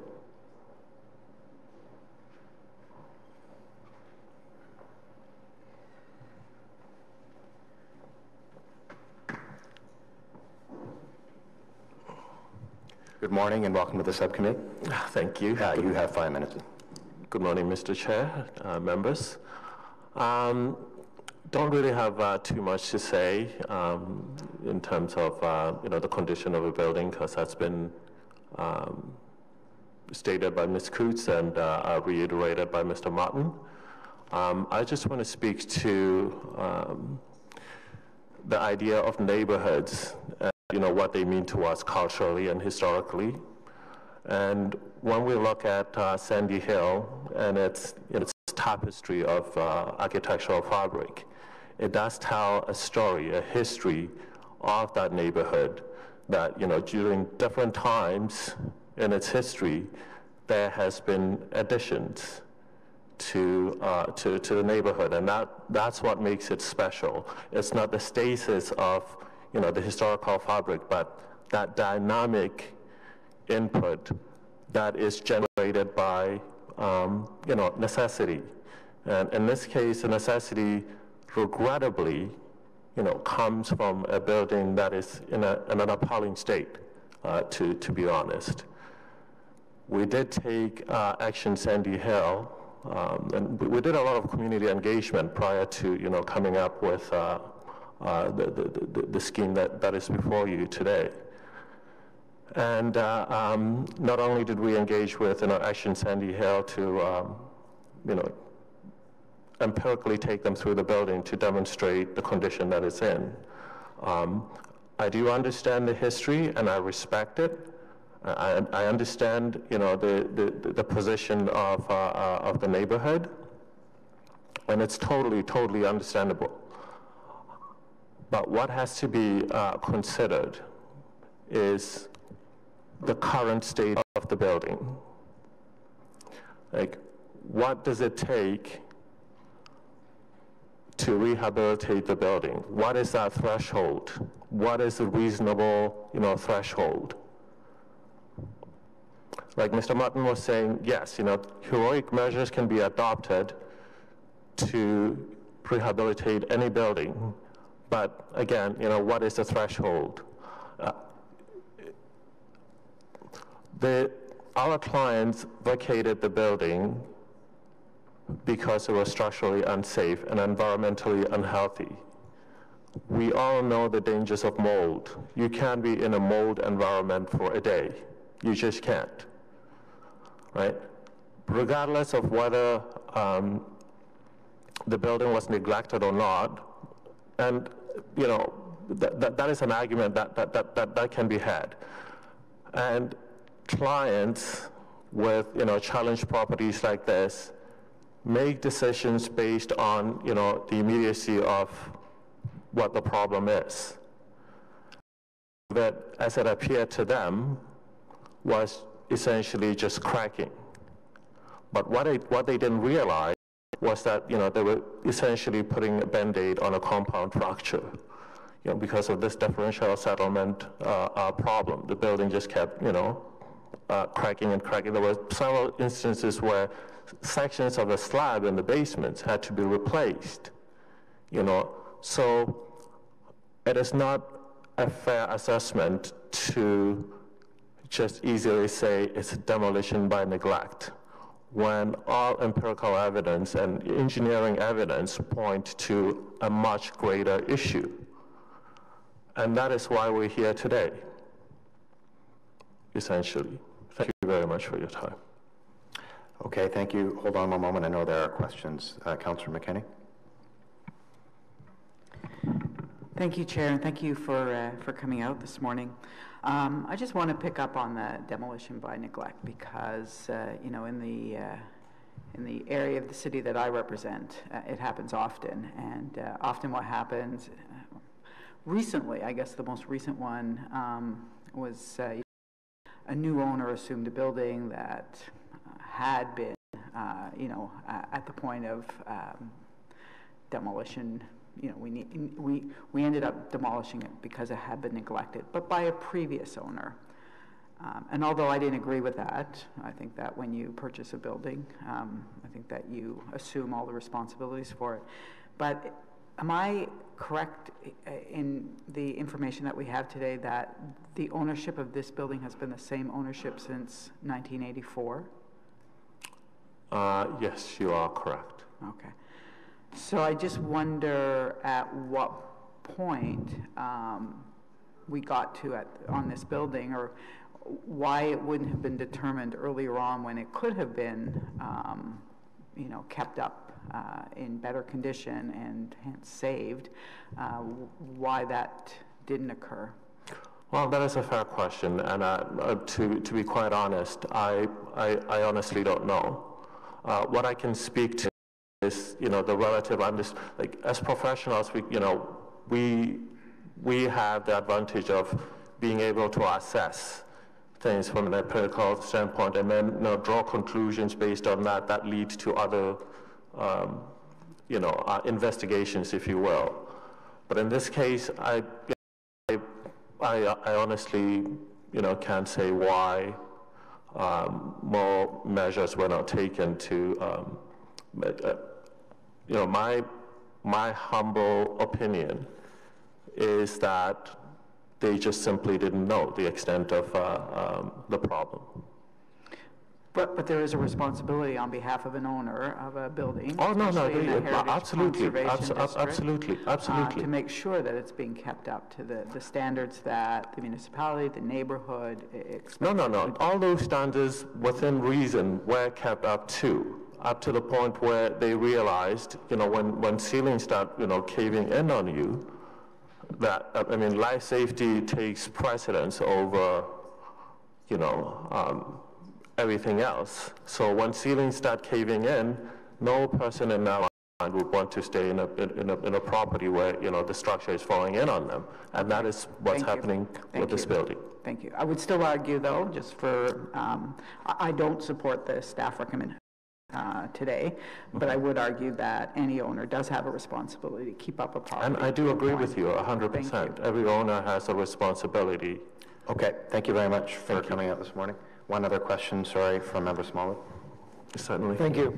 Good morning and welcome to the subcommittee. Thank you. You have 5 minutes. Good morning, Mr. Chair, members. Don't really have too much to say in terms of the condition of a building, because that's been stated by Ms. Coutts and reiterated by Mr. Martin. I just want to speak to the idea of neighborhoods, what they mean to us culturally and historically. And when we look at Sandy Hill and its tapestry of architectural fabric, it does tell a story, a history of that neighborhood that, during different times in its history, there has been additions to the neighborhood, and that's what makes it special. It's not the stasis of, the historical fabric, but that dynamic input that is generated by, necessity. And in this case, the necessity, regrettably, comes from a building that is in an appalling state, to be honest. We did take Action Sandy Hill, and we did a lot of community engagement prior to, coming up with the scheme that is before you today. And not only did we engage with Action Sandy Hill to empirically take them through the building to demonstrate the condition that it's in. I do understand the history and I respect it. I understand the position of the neighborhood, and it's totally understandable. But what has to be considered is the current state of the building. Like, what does it take to rehabilitate the building? What is that threshold? What is a reasonable, threshold? Like Mr. Martin was saying, yes, heroic measures can be adopted to rehabilitate any building, but again, what is the threshold? Our clients vacated the building because it was structurally unsafe and environmentally unhealthy. We all know the dangers of mold. You can't be in a mold environment for a day. You just can't, right? Regardless of whether the building was neglected or not, and that is an argument that can be had. And clients with challenged properties like this make decisions based on the immediacy of what the problem is. That, as it appeared to them, was essentially just cracking. But what they didn't realize was that they were essentially putting a Band-Aid on a compound fracture. Because of this differential settlement problem, the building just kept cracking and cracking. There were several instances where sections of the slab in the basements had to be replaced. So it is not a fair assessment to just easily say it's demolition by neglect, when all empirical evidence and engineering evidence point to a much greater issue. And that is why we're here today, essentially. Thank you very much for your time. Okay, thank you. Hold on one moment. I know there are questions. Councillor McKinney. Thank you, Chair, and thank you for coming out this morning. I just want to pick up on the demolition by neglect because, in the area of the city that I represent, it happens often. And often what happens, recently, I guess the most recent one was a new owner assumed a building that had been, at the point of demolition. We ended up demolishing it because it had been neglected, but by a previous owner. And although I didn't agree with that, I think that when you purchase a building, I think that you assume all the responsibilities for it. But am I correct in the information that we have today that the ownership of this building has been the same ownership since 1984? Yes, you are correct. Okay. So I just wonder at what point we got to on this building, or why it wouldn't have been determined earlier on when it could have been, kept up in better condition and hence saved, why that didn't occur. Well, that is a fair question, and to be quite honest, I honestly don't know. What I can speak to is, the relative like as professionals, we have the advantage of being able to assess things from an empirical standpoint, and then draw conclusions based on that that lead to other, investigations, if you will. But in this case, I honestly, can't say why more measures were not taken to, my humble opinion is that they just simply didn't know the extent of the problem. But there is a responsibility on behalf of an owner of a building. Oh, no, Absolutely, absolutely. To make sure that it's being kept up to the standards that the municipality, the neighborhood expects. No. All those standards within reason were kept up to the point where they realized, when ceilings start, caving in on you, that, life safety takes precedence over, everything else. So when ceilings start caving in, no person in their mind would want to stay in a property where, the structure is falling in on them. And that is what's happening with this building. Thank you. I would still argue, though, just for, I don't support the staff recommendation today, but I would argue that any owner does have a responsibility to keep up a property. And I do agree with you 100%. Every owner has a responsibility. Okay, thank you very much for coming out this morning. One other question, sorry, from Member Smallwood. Certainly. Thank you.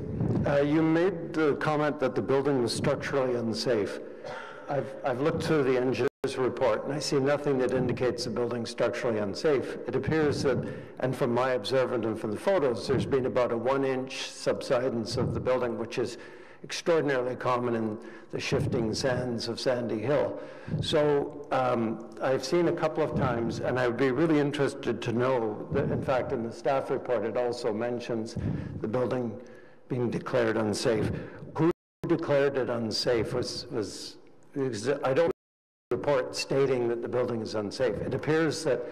You made the comment that the building was structurally unsafe. I've looked through the engineer's report, and I see nothing that indicates the building's structurally unsafe. It appears that, and from my observation and from the photos, there's been about a 1-inch subsidence of the building, which is extraordinarily common in the shifting sands of Sandy Hill. So I've seen a couple of times, and I would be really interested to know that, in fact, in the staff report, it also mentions the building being declared unsafe. Who declared it unsafe? I don't report stating that the building is unsafe. It appears that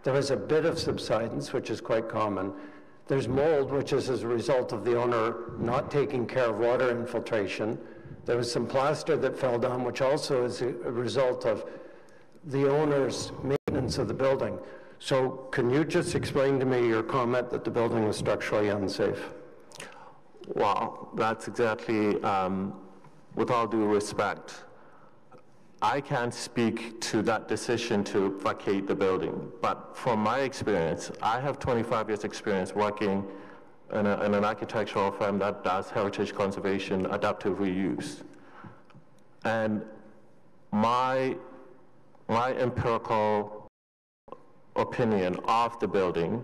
there is a bit of subsidence, which is quite common. There's mold, which is as a result of the owner not taking care of water infiltration. There was some plaster that fell down, which also is a result of the owner's maintenance of the building. So can you just explain to me your comment that the building was structurally unsafe? Well, that's exactly, with all due respect, I can't speak to that decision to vacate the building, but from my experience, I have 25 years experience working in an architectural firm that does heritage conservation, adaptive reuse. And my empirical opinion of the building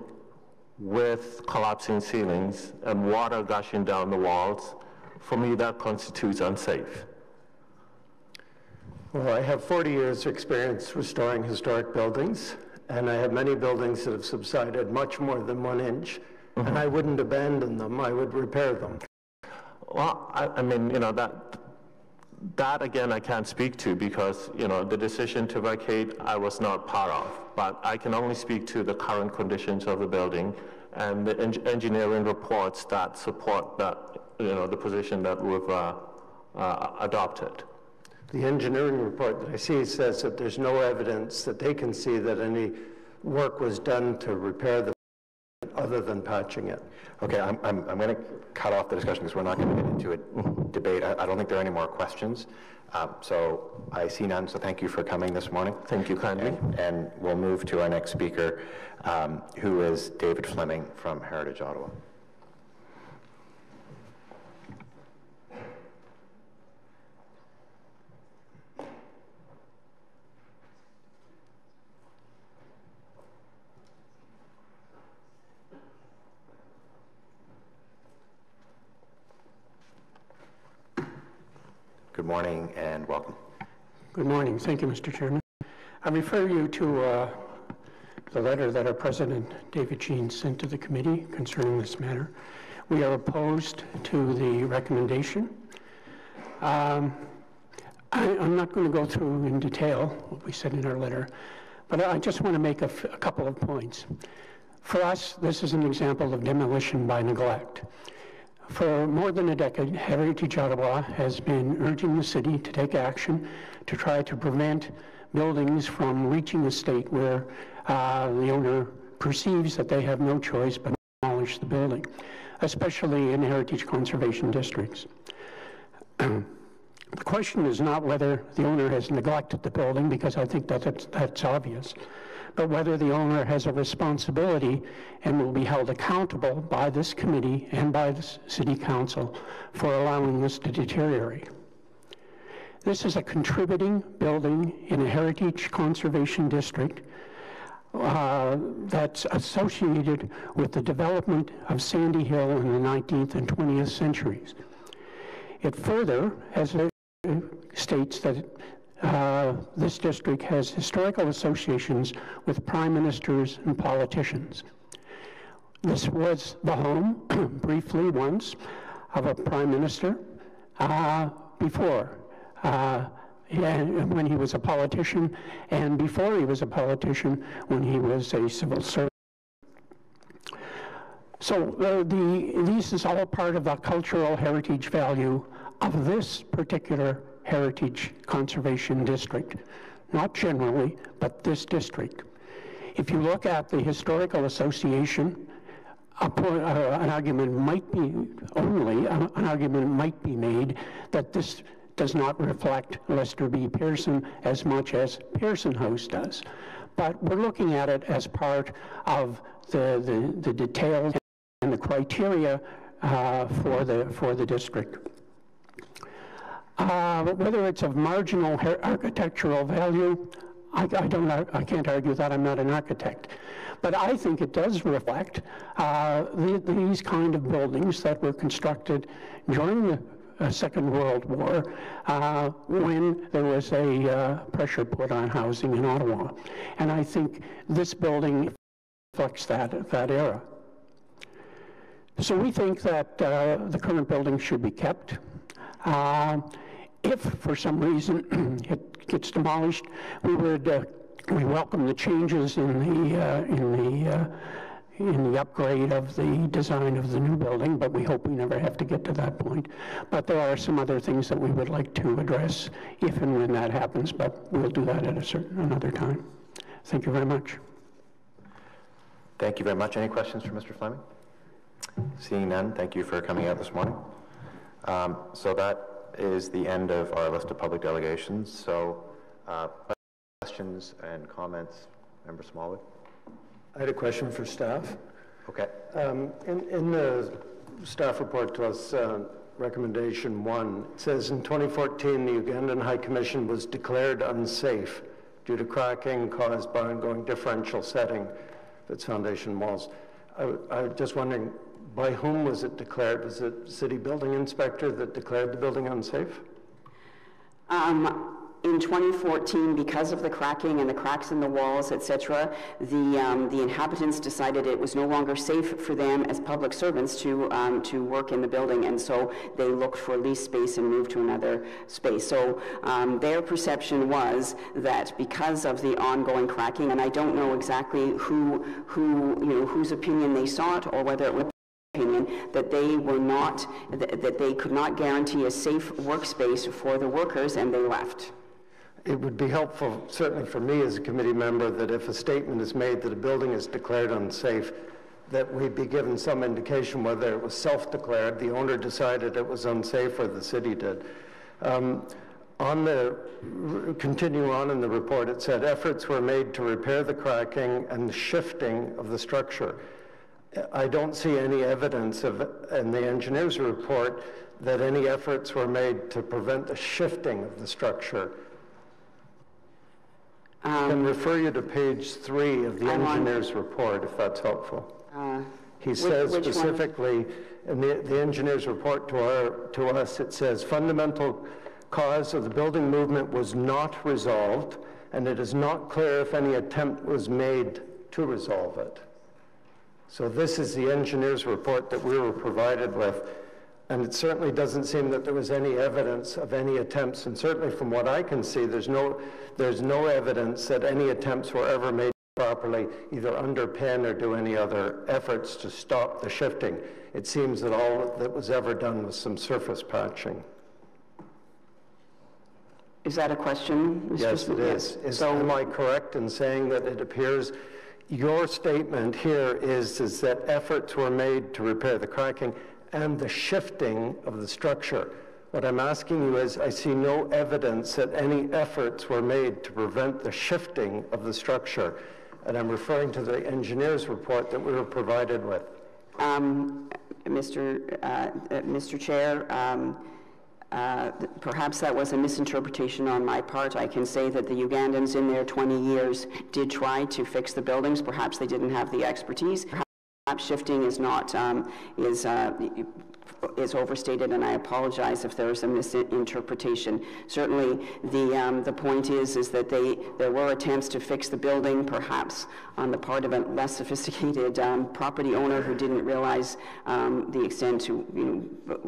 with collapsing ceilings and water gushing down the walls, for me that constitutes unsafe. Well, I have 40 years experience restoring historic buildings, and I have many buildings that have subsided much more than 1 inch, and I wouldn't abandon them, I would repair them. Well, I mean, that again I can't speak to because, the decision to vacate I was not part of, but I can only speak to the current conditions of the building and the engineering reports that support that, the position that we've adopted. The engineering report that I see says that there's no evidence that they can see that any work was done to repair the other than patching it. Okay, I'm going to cut off the discussion because we're not going to get into a debate. I don't think there are any more questions. So I see none, so thank you for coming this morning. Thank you kindly. And we'll move to our next speaker, who is David Fleming from Heritage Ottawa. Good morning and welcome. Good morning. Thank you, Mr. Chairman. I refer you to the letter that our President, David Jean, sent to the committee concerning this matter. We are opposed to the recommendation. I'm not going to go through in detail what we said in our letter, But I just want to make a couple of points. For us, this is an example of demolition by neglect. For more than a decade, Heritage Ottawa has been urging the city to take action to try to prevent buildings from reaching a state where the owner perceives that they have no choice but to demolish the building, especially in heritage conservation districts. The question is not whether the owner has neglected the building, because I think that's obvious, but whether the owner has a responsibility and will be held accountable by this committee and by the City Council for allowing this to deteriorate. This is a contributing building in a heritage conservation district that's associated with the development of Sandy Hill in the 19th and 20th centuries. It further states that this district has historical associations with prime ministers and politicians. This was the home, briefly once, of a prime minister before, when he was a politician, and before he was a politician, when he was a civil servant. So this is all part of the cultural heritage value of this particular heritage conservation district, not generally, but this district. If you look at the historical association, an argument might be made that this does not reflect Lester B. Pearson as much as Pearson House does. But we're looking at it as part of the details and the criteria for the district. Whether it's of marginal architectural value, I can't argue that. I'm not an architect. But I think it does reflect these kind of buildings that were constructed during the Second World War when there was a pressure put on housing in Ottawa. And I think this building reflects that era. So we think that the current building should be kept. If for some reason it gets demolished, we welcome the changes in the upgrade of the design of the new building, but we hope we never have to get to that point. But there are some other things that we would like to address if and when that happens, but we'll do that at another time. Thank you very much. Thank you very much. Any questions for Mr. Fleming? Seeing none, thank you for coming out this morning. So that is the end of our list of public delegations. So questions and comments, Member Smallwood? I had a question for staff. Okay. In the staff report to us, recommendation 1, it says in 2014 the Ugandan High Commission was declared unsafe due to cracking caused by ongoing differential setting of its foundation walls. I was just wondering, by whom was it declared? Was it city building inspector that declared the building unsafe? In 2014, because of the cracking and the cracks in the walls, etc., the inhabitants decided it was no longer safe for them as public servants to work in the building, and so they looked for leased space and moved to another space. So their perception was that because of the ongoing cracking, and I don't know exactly whose opinion they sought or whether it was opinion, that they could not guarantee a safe workspace for the workers, and they left. It would be helpful, certainly for me as a committee member, that if a statement is made that a building is declared unsafe, that we be given some indication whether it was self-declared, the owner decided it was unsafe, or the city did. Continuing on in the report, it said efforts were made to repair the cracking and the shifting of the structure. I don't see any evidence in the engineer's report that any efforts were made to prevent the shifting of the structure. I can refer you to page 3 of the engineer's report, if that's helpful. He says specifically, in the engineer's report to us, it says, fundamental cause of the building movement was not resolved, and it is not clear if any attempt was made to resolve it. So this is the engineer's report that we were provided with. And it certainly doesn't seem that there was any evidence of any attempts, and certainly from what I can see, there's no evidence that any attempts were ever made properly, either underpin or do any other efforts to stop the shifting. It seems that all that was ever done was some surface patching. Is that a question, Mr. Yes, it is. Am I correct in saying that it appears your statement here is that efforts were made to repair the cracking and the shifting of the structure? What I'm asking you is, I see no evidence that any efforts were made to prevent the shifting of the structure. And I'm referring to the engineer's report that we were provided with. Mr. Chair, perhaps that was a misinterpretation on my part. I can say that the Ugandans in their 20 years did try to fix the buildings. Perhaps they didn't have the expertise. Perhaps shifting is not, is overstated, and I apologize if there is a misinterpretation. Certainly, the point is that there were attempts to fix the building, perhaps on the part of a less sophisticated property owner who didn't realize the extent to,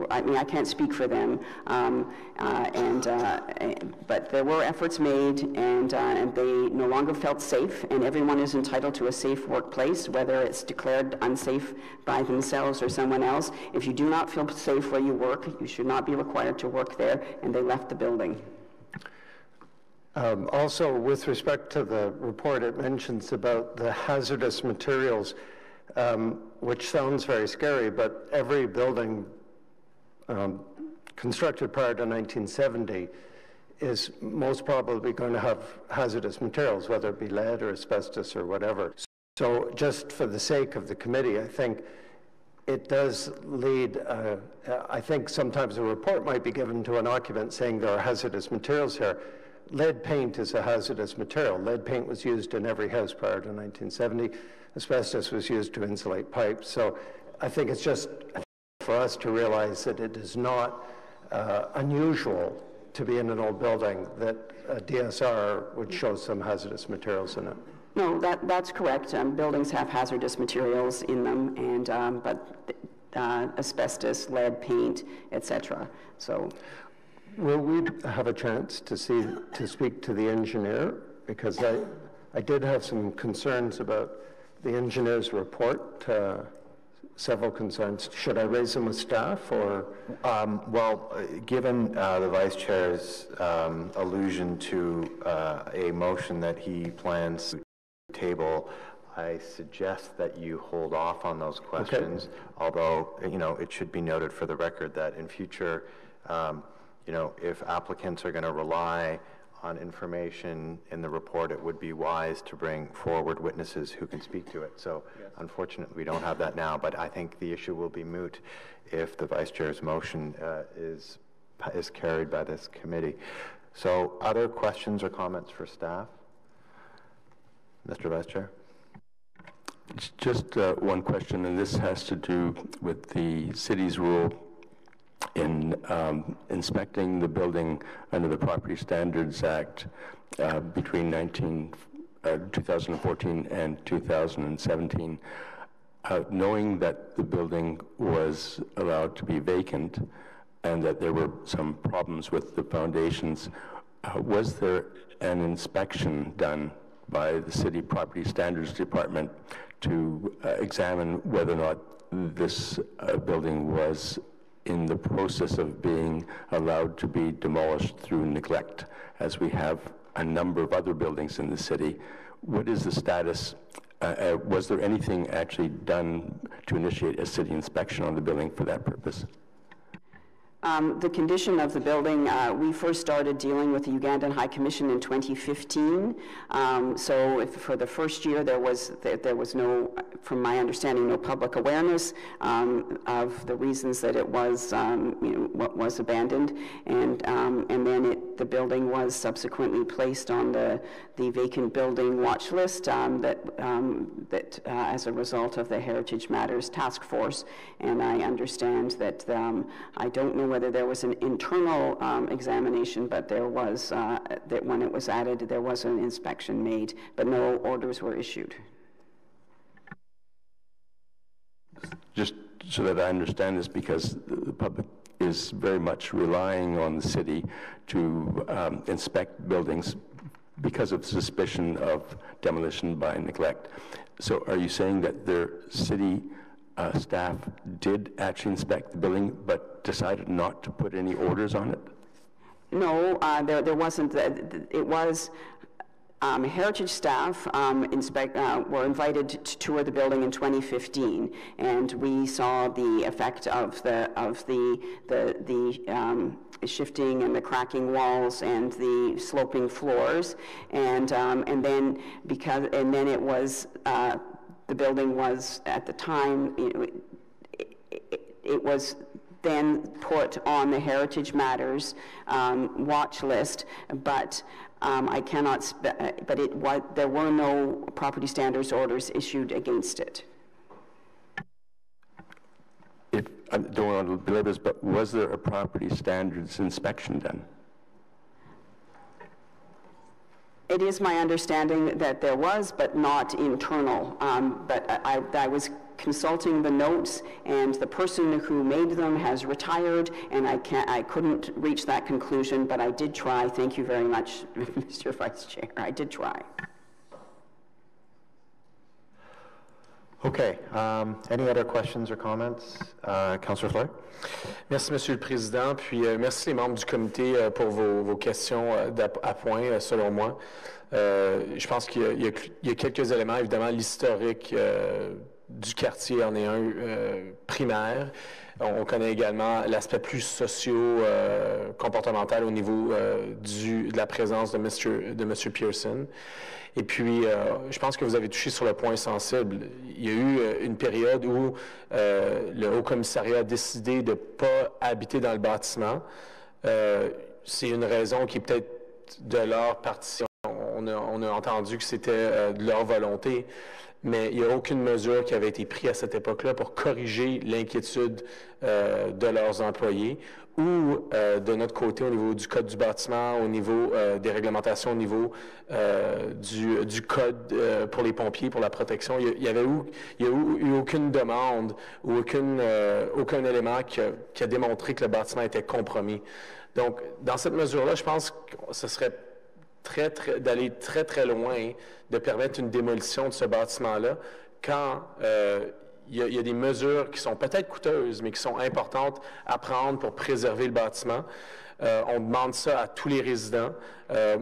I mean, I can't speak for them, but there were efforts made, and they no longer felt safe, and everyone is entitled to a safe workplace, whether it's declared unsafe by themselves or someone else. If you do not feel safe where you work, you should not be required to work there, and they left the building. Also, with respect to the report, it mentions about the hazardous materials, which sounds very scary, but every building constructed prior to 1970 is most probably going to have hazardous materials, whether it be lead or asbestos or whatever. So just for the sake of the committee, I think it does lead, I think sometimes a report might be given to an occupant saying there are hazardous materials here. Lead paint is a hazardous material. Lead paint was used in every house prior to 1970. Asbestos was used to insulate pipes. So I think it's just for us to realize that it is not unusual to be in an old building that a DSR would show some hazardous materials in it. No, that's correct. Buildings have hazardous materials in them, and but asbestos, lead, paint, etc. So, will we have a chance to speak to the engineer? Because I did have some concerns about the engineer's report. Several concerns. Should I raise them with staff, or? Well, given the Vice Chair's allusion to a motion that he plans to table, I suggest that you hold off on those questions. Okay. Although, it should be noted for the record that in future, if applicants are going to rely on information in the report, it would be wise to bring forward witnesses who can speak to it. So, yes. Unfortunately, we don't have that now, but I think the issue will be moot if the Vice Chair's motion is carried by this committee. So, other questions or comments for staff? Mr. Vice Chair? It's just one question, and this has to do with the city's rule in inspecting the building under the Property Standards Act between 2014 and 2017. Knowing that the building was allowed to be vacant and that there were some problems with the foundations, was there an inspection done by the City Property Standards Department to examine whether or not this building was in the process of being allowed to be demolished through neglect, as we have a number of other buildings in the city? What is the status? Was there anything actually done to initiate a city inspection on the building for that purpose? The condition of the building, we first started dealing with the Ugandan High Commission in 2015. So for the first year, there was no, from my understanding, no public awareness of the reasons that it was, what was abandoned, and then the building was subsequently placed on the vacant building watch list that as a result of the Heritage Matters Task Force. And I understand that I don't know whether there was an internal examination, but there was, that when it was added, there was an inspection made, but no orders were issued. Just so that I understand this, because the public is very much relying on the city to inspect buildings because of suspicion of demolition by neglect. So are you saying that their city staff did actually inspect the building but decided not to put any orders on it? No, there wasn't. It was heritage staff were invited to tour the building in 2015, and we saw the effect of the shifting and the cracking walls and the sloping floors, and then it was the building was at the time it was then put on the Heritage Matters watch list, but I cannot. There were no property standards orders issued against it. I don't want to belabor this, but was there a property standards inspection done? It is my understanding that there was, but not internal. But I was consulting the notes, and the person who made them has retired, and I couldn't reach that conclusion, but I did try. Thank you very much, Mr. Vice Chair. I did try. Okay. Any other questions or comments? Councillor Fleur? Merci, Monsieur le Président. Puis merci les membres du comité pour vos questions à point, selon moi. Je pense qu'il y a quelques éléments. Évidemment, l'historique du quartier en est un primaire. On connaît également l'aspect plus socio-comportemental au niveau de la présence de M. Pearson. Et puis, je pense que vous avez touché sur le point sensible. Il y a eu une période où le Haut-Commissariat a décidé de ne pas habiter dans le bâtiment. C'est une raison qui est peut-être de leur partie. On a entendu que c'était de leur volonté, mais il n'y a aucune mesure qui avait été prise à cette époque-là pour corriger l'inquiétude de leurs employés ou de notre côté au niveau du code du bâtiment, au niveau des réglementations, au niveau du code pour les pompiers, pour la protection. Il n'y a eu aucune demande ou aucun élément qui a démontré que le bâtiment était compromis. Donc, dans cette mesure-là, je pense que ce serait d'aller très, très loin de permettre une démolition de ce bâtiment-là quand il y a des mesures qui sont peut-être coûteuses, mais qui sont importantes à prendre pour préserver le bâtiment. On demande ça à tous les résidents.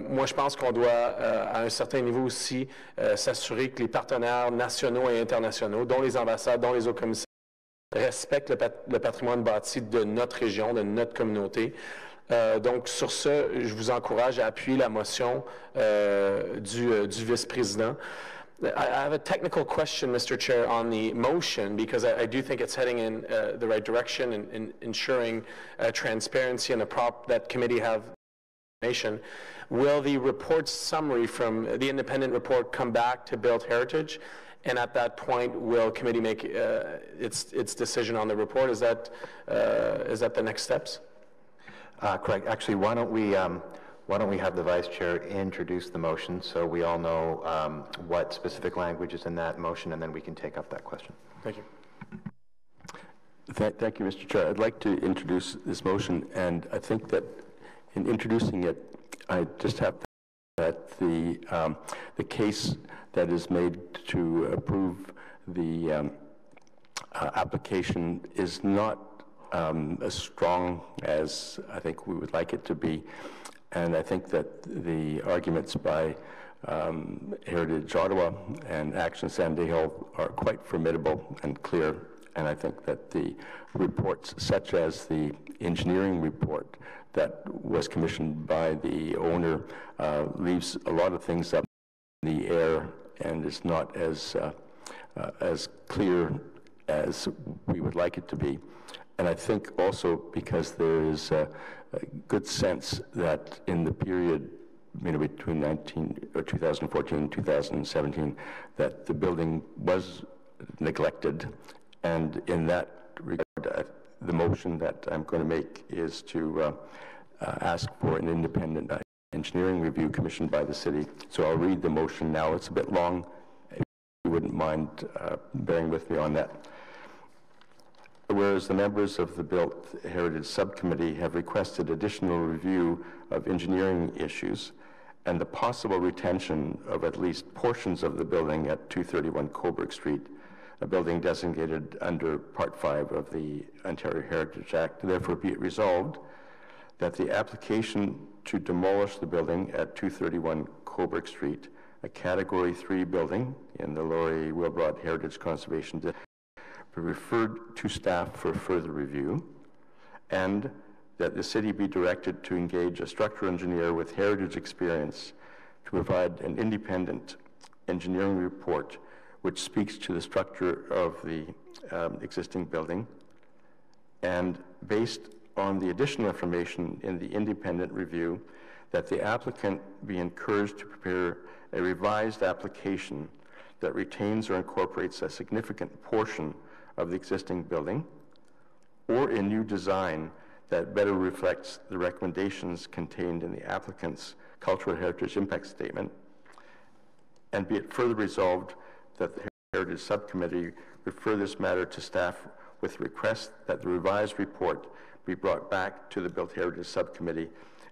Moi, je pense qu'on doit, à un certain niveau aussi, s'assurer que les partenaires nationaux et internationaux, dont les ambassades, dont les hauts commissaires, respectent le patrimoine bâti de notre région, de notre communauté. Donc, sur ce, je vous encourage à appuyer la motion du vice-président. I have a technical question, Mr. Chair, on the motion, because I do think it's heading in the right direction in ensuring transparency and that committee have information. Will the report summary from the independent report come back to Built Heritage? And at that point, will committee make its decision on the report? Is that the next steps? Correct. Actually, why don't we have the Vice Chair introduce the motion so we all know what specific language is in that motion, and then we can take up that question. Thank you. Thank you, Mr. Chair. I'd like to introduce this motion, and I think that in introducing it, I just have that the case that is made to approve the application is not as strong as I think we would like it to be. And I think that the arguments by Heritage Ottawa and Action Sandy Hill are quite formidable and clear. And I think that the reports, such as the engineering report that was commissioned by the owner, leaves a lot of things up in the air and is not as clear as we would like it to be. And I think also because there is a good sense that in the period between 2014 and 2017, that the building was neglected. And in that regard, the motion that I'm going to make is to ask for an independent engineering review commissioned by the city. So I'll read the motion now. It's a bit long. If you wouldn't mind bearing with me on that. whereas the members of the Built Heritage Subcommittee have requested additional review of engineering issues and the possible retention of at least portions of the building at 231 Coburg Street, a building designated under Part 5 of the Ontario Heritage Act. Therefore, be it resolved that the application to demolish the building at 231 Coburg Street, a Category 3 building in the Laurie Wilbrod Heritage Conservation District, be referred to staff for further review, and that the city be directed to engage a structural engineer with heritage experience to provide an independent engineering report which speaks to the structure of the existing building, and based on the additional information in the independent review, that the applicant be encouraged to prepare a revised application that retains or incorporates a significant portion of the existing building, or a new design that better reflects the recommendations contained in the applicant's Cultural Heritage Impact Statement, and be it further resolved that the Heritage Subcommittee refer this matter to staff with request that the revised report be brought back to the Built Heritage Subcommittee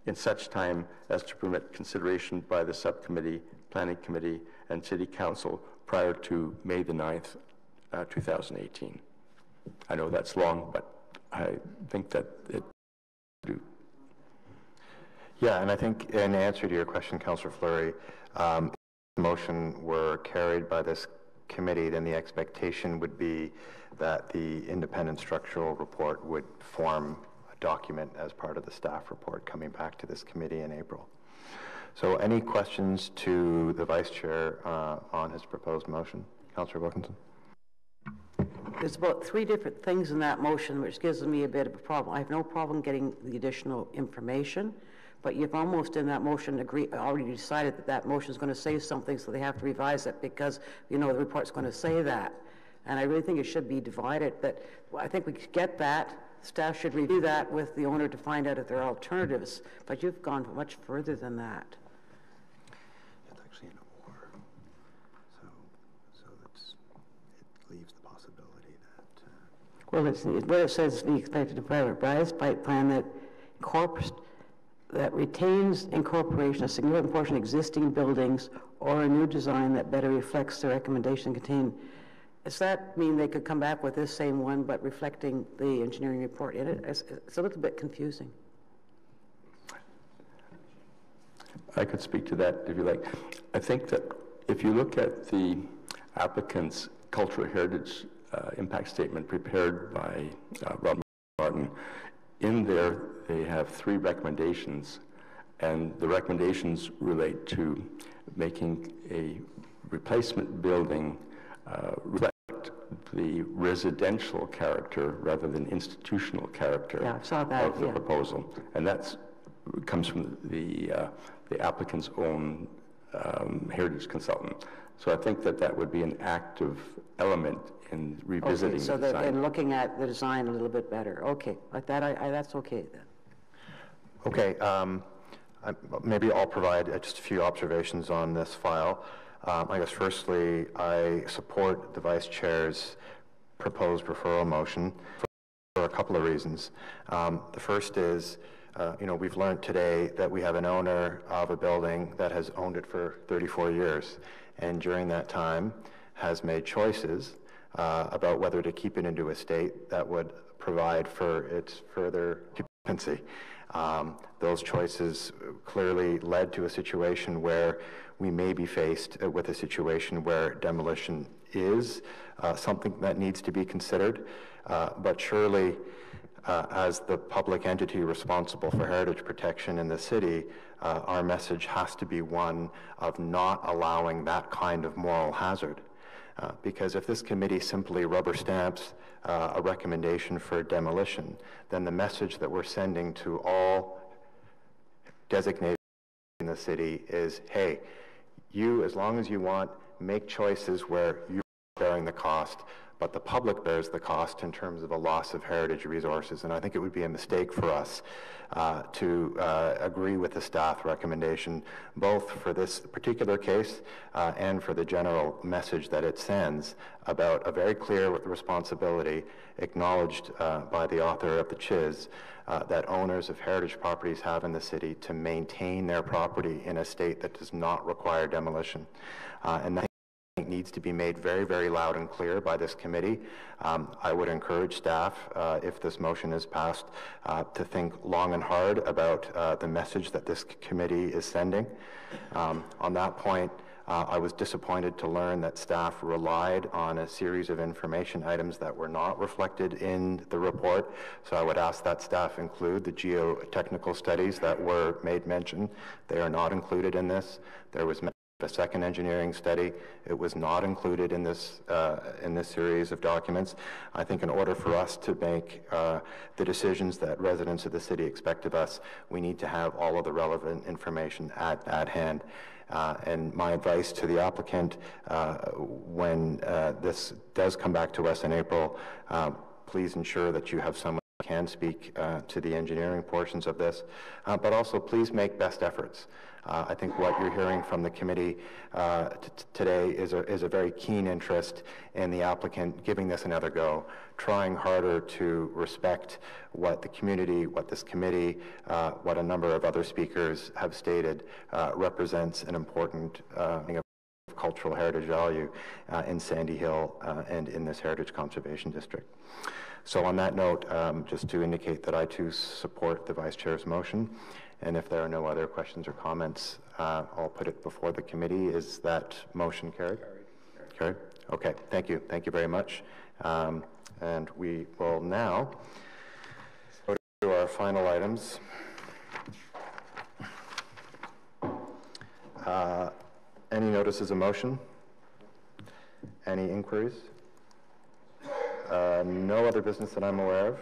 in such time as to permit consideration by the Subcommittee, Planning Committee, and City Council prior to May the 9th, 2018. I know that's long, but I think that it do. Yeah, and I think in answer to your question, Councillor Fleury, if the motion were carried by this committee, then the expectation would be that the independent structural report would form a document as part of the staff report coming back to this committee in April. So any questions to the Vice Chair on his proposed motion? Councillor Wilkinson. There's about 3 different things in that motion, which gives me a bit of a problem. I have no problem getting the additional information, but you've almost in that motion already decided that that motion is going to say something, so they have to revise it because, you know, the report's going to say that. And I really think it should be divided, that I think we could get that. Staff should review that with the owner to find out if there are alternatives, but you've gone much further than that. It's actually an or, so it leaves the possibility that... Well, it's where it says the expected to private pipe plan that incorporates, that retains incorporation of significant portion of existing buildings or a new design that better reflects the recommendation contained. Does that mean they could come back with this same one but reflecting the engineering report in it? It's a little bit confusing. I could speak to that if you like. I think that if you look at the applicant's cultural heritage impact statement prepared by Rob Martin, in there they have 3 recommendations, and the recommendations relate to making a replacement building reflect the residential character rather than institutional character of the proposal. And that comes from the applicant's own heritage consultant. So I think that that would be an active element in revisiting the design. So that in looking at the design a little bit better. Okay, like that, that's okay then. Okay, maybe I'll provide just a few observations on this file. I guess firstly, I support the Vice Chair's proposed referral motion for a couple of reasons. The first is, you know, we've learned today that we have an owner of a building that has owned it for 34 years, and during that time has made choices about whether to keep it into a state that would provide for its further occupancy. Those choices clearly led to a situation where we may be faced with a situation where demolition is something that needs to be considered, but surely as the public entity responsible for heritage protection in the city, our message has to be one of not allowing that kind of moral hazard. Because if this committee simply rubber stamps a recommendation for demolition, then the message that we're sending to all designated in the city is, hey, you, as long as you want, make choices where you bearing the cost, but the public bears the cost in terms of a loss of heritage resources. And I think it would be a mistake for us to agree with the staff recommendation, both for this particular case and for the general message that it sends about a very clear responsibility acknowledged by the author of the CHIS that owners of heritage properties have in the city to maintain their property in a state that does not require demolition. And that needs to be made very, very loud and clear by this committee. I would encourage staff, if this motion is passed, to think long and hard about the message that this committee is sending. On that point, I was disappointed to learn that staff relied on a series of information items that were not reflected in the report. So I would ask that staff include the geotechnical studies that were made mention. They are not included in this. There was a second engineering study. It was not included in this series of documents. I think in order for us to make the decisions that residents of the city expect of us, we need to have all of the relevant information at hand. And my advice to the applicant, when this does come back to us in April, please ensure that you have someone who can speak to the engineering portions of this, but also please make best efforts. I think what you're hearing from the committee today is a very keen interest in the applicant giving this another go, trying harder to respect what the community, what this committee, what a number of other speakers have stated represents an important cultural heritage value in Sandy Hill and in this Heritage Conservation District. So on that note, just to indicate that I too support the Vice Chair's motion. And if there are no other questions or comments, I'll put it before the committee. Is that motion carried? Carried. Okay, thank you. Thank you very much. And we will now go to our final items. Any notices of motion? Any inquiries? No other business that I'm aware of.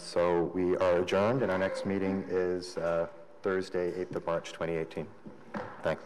So we are adjourned, and our next meeting is Thursday, 8th of March, 2018. Thanks.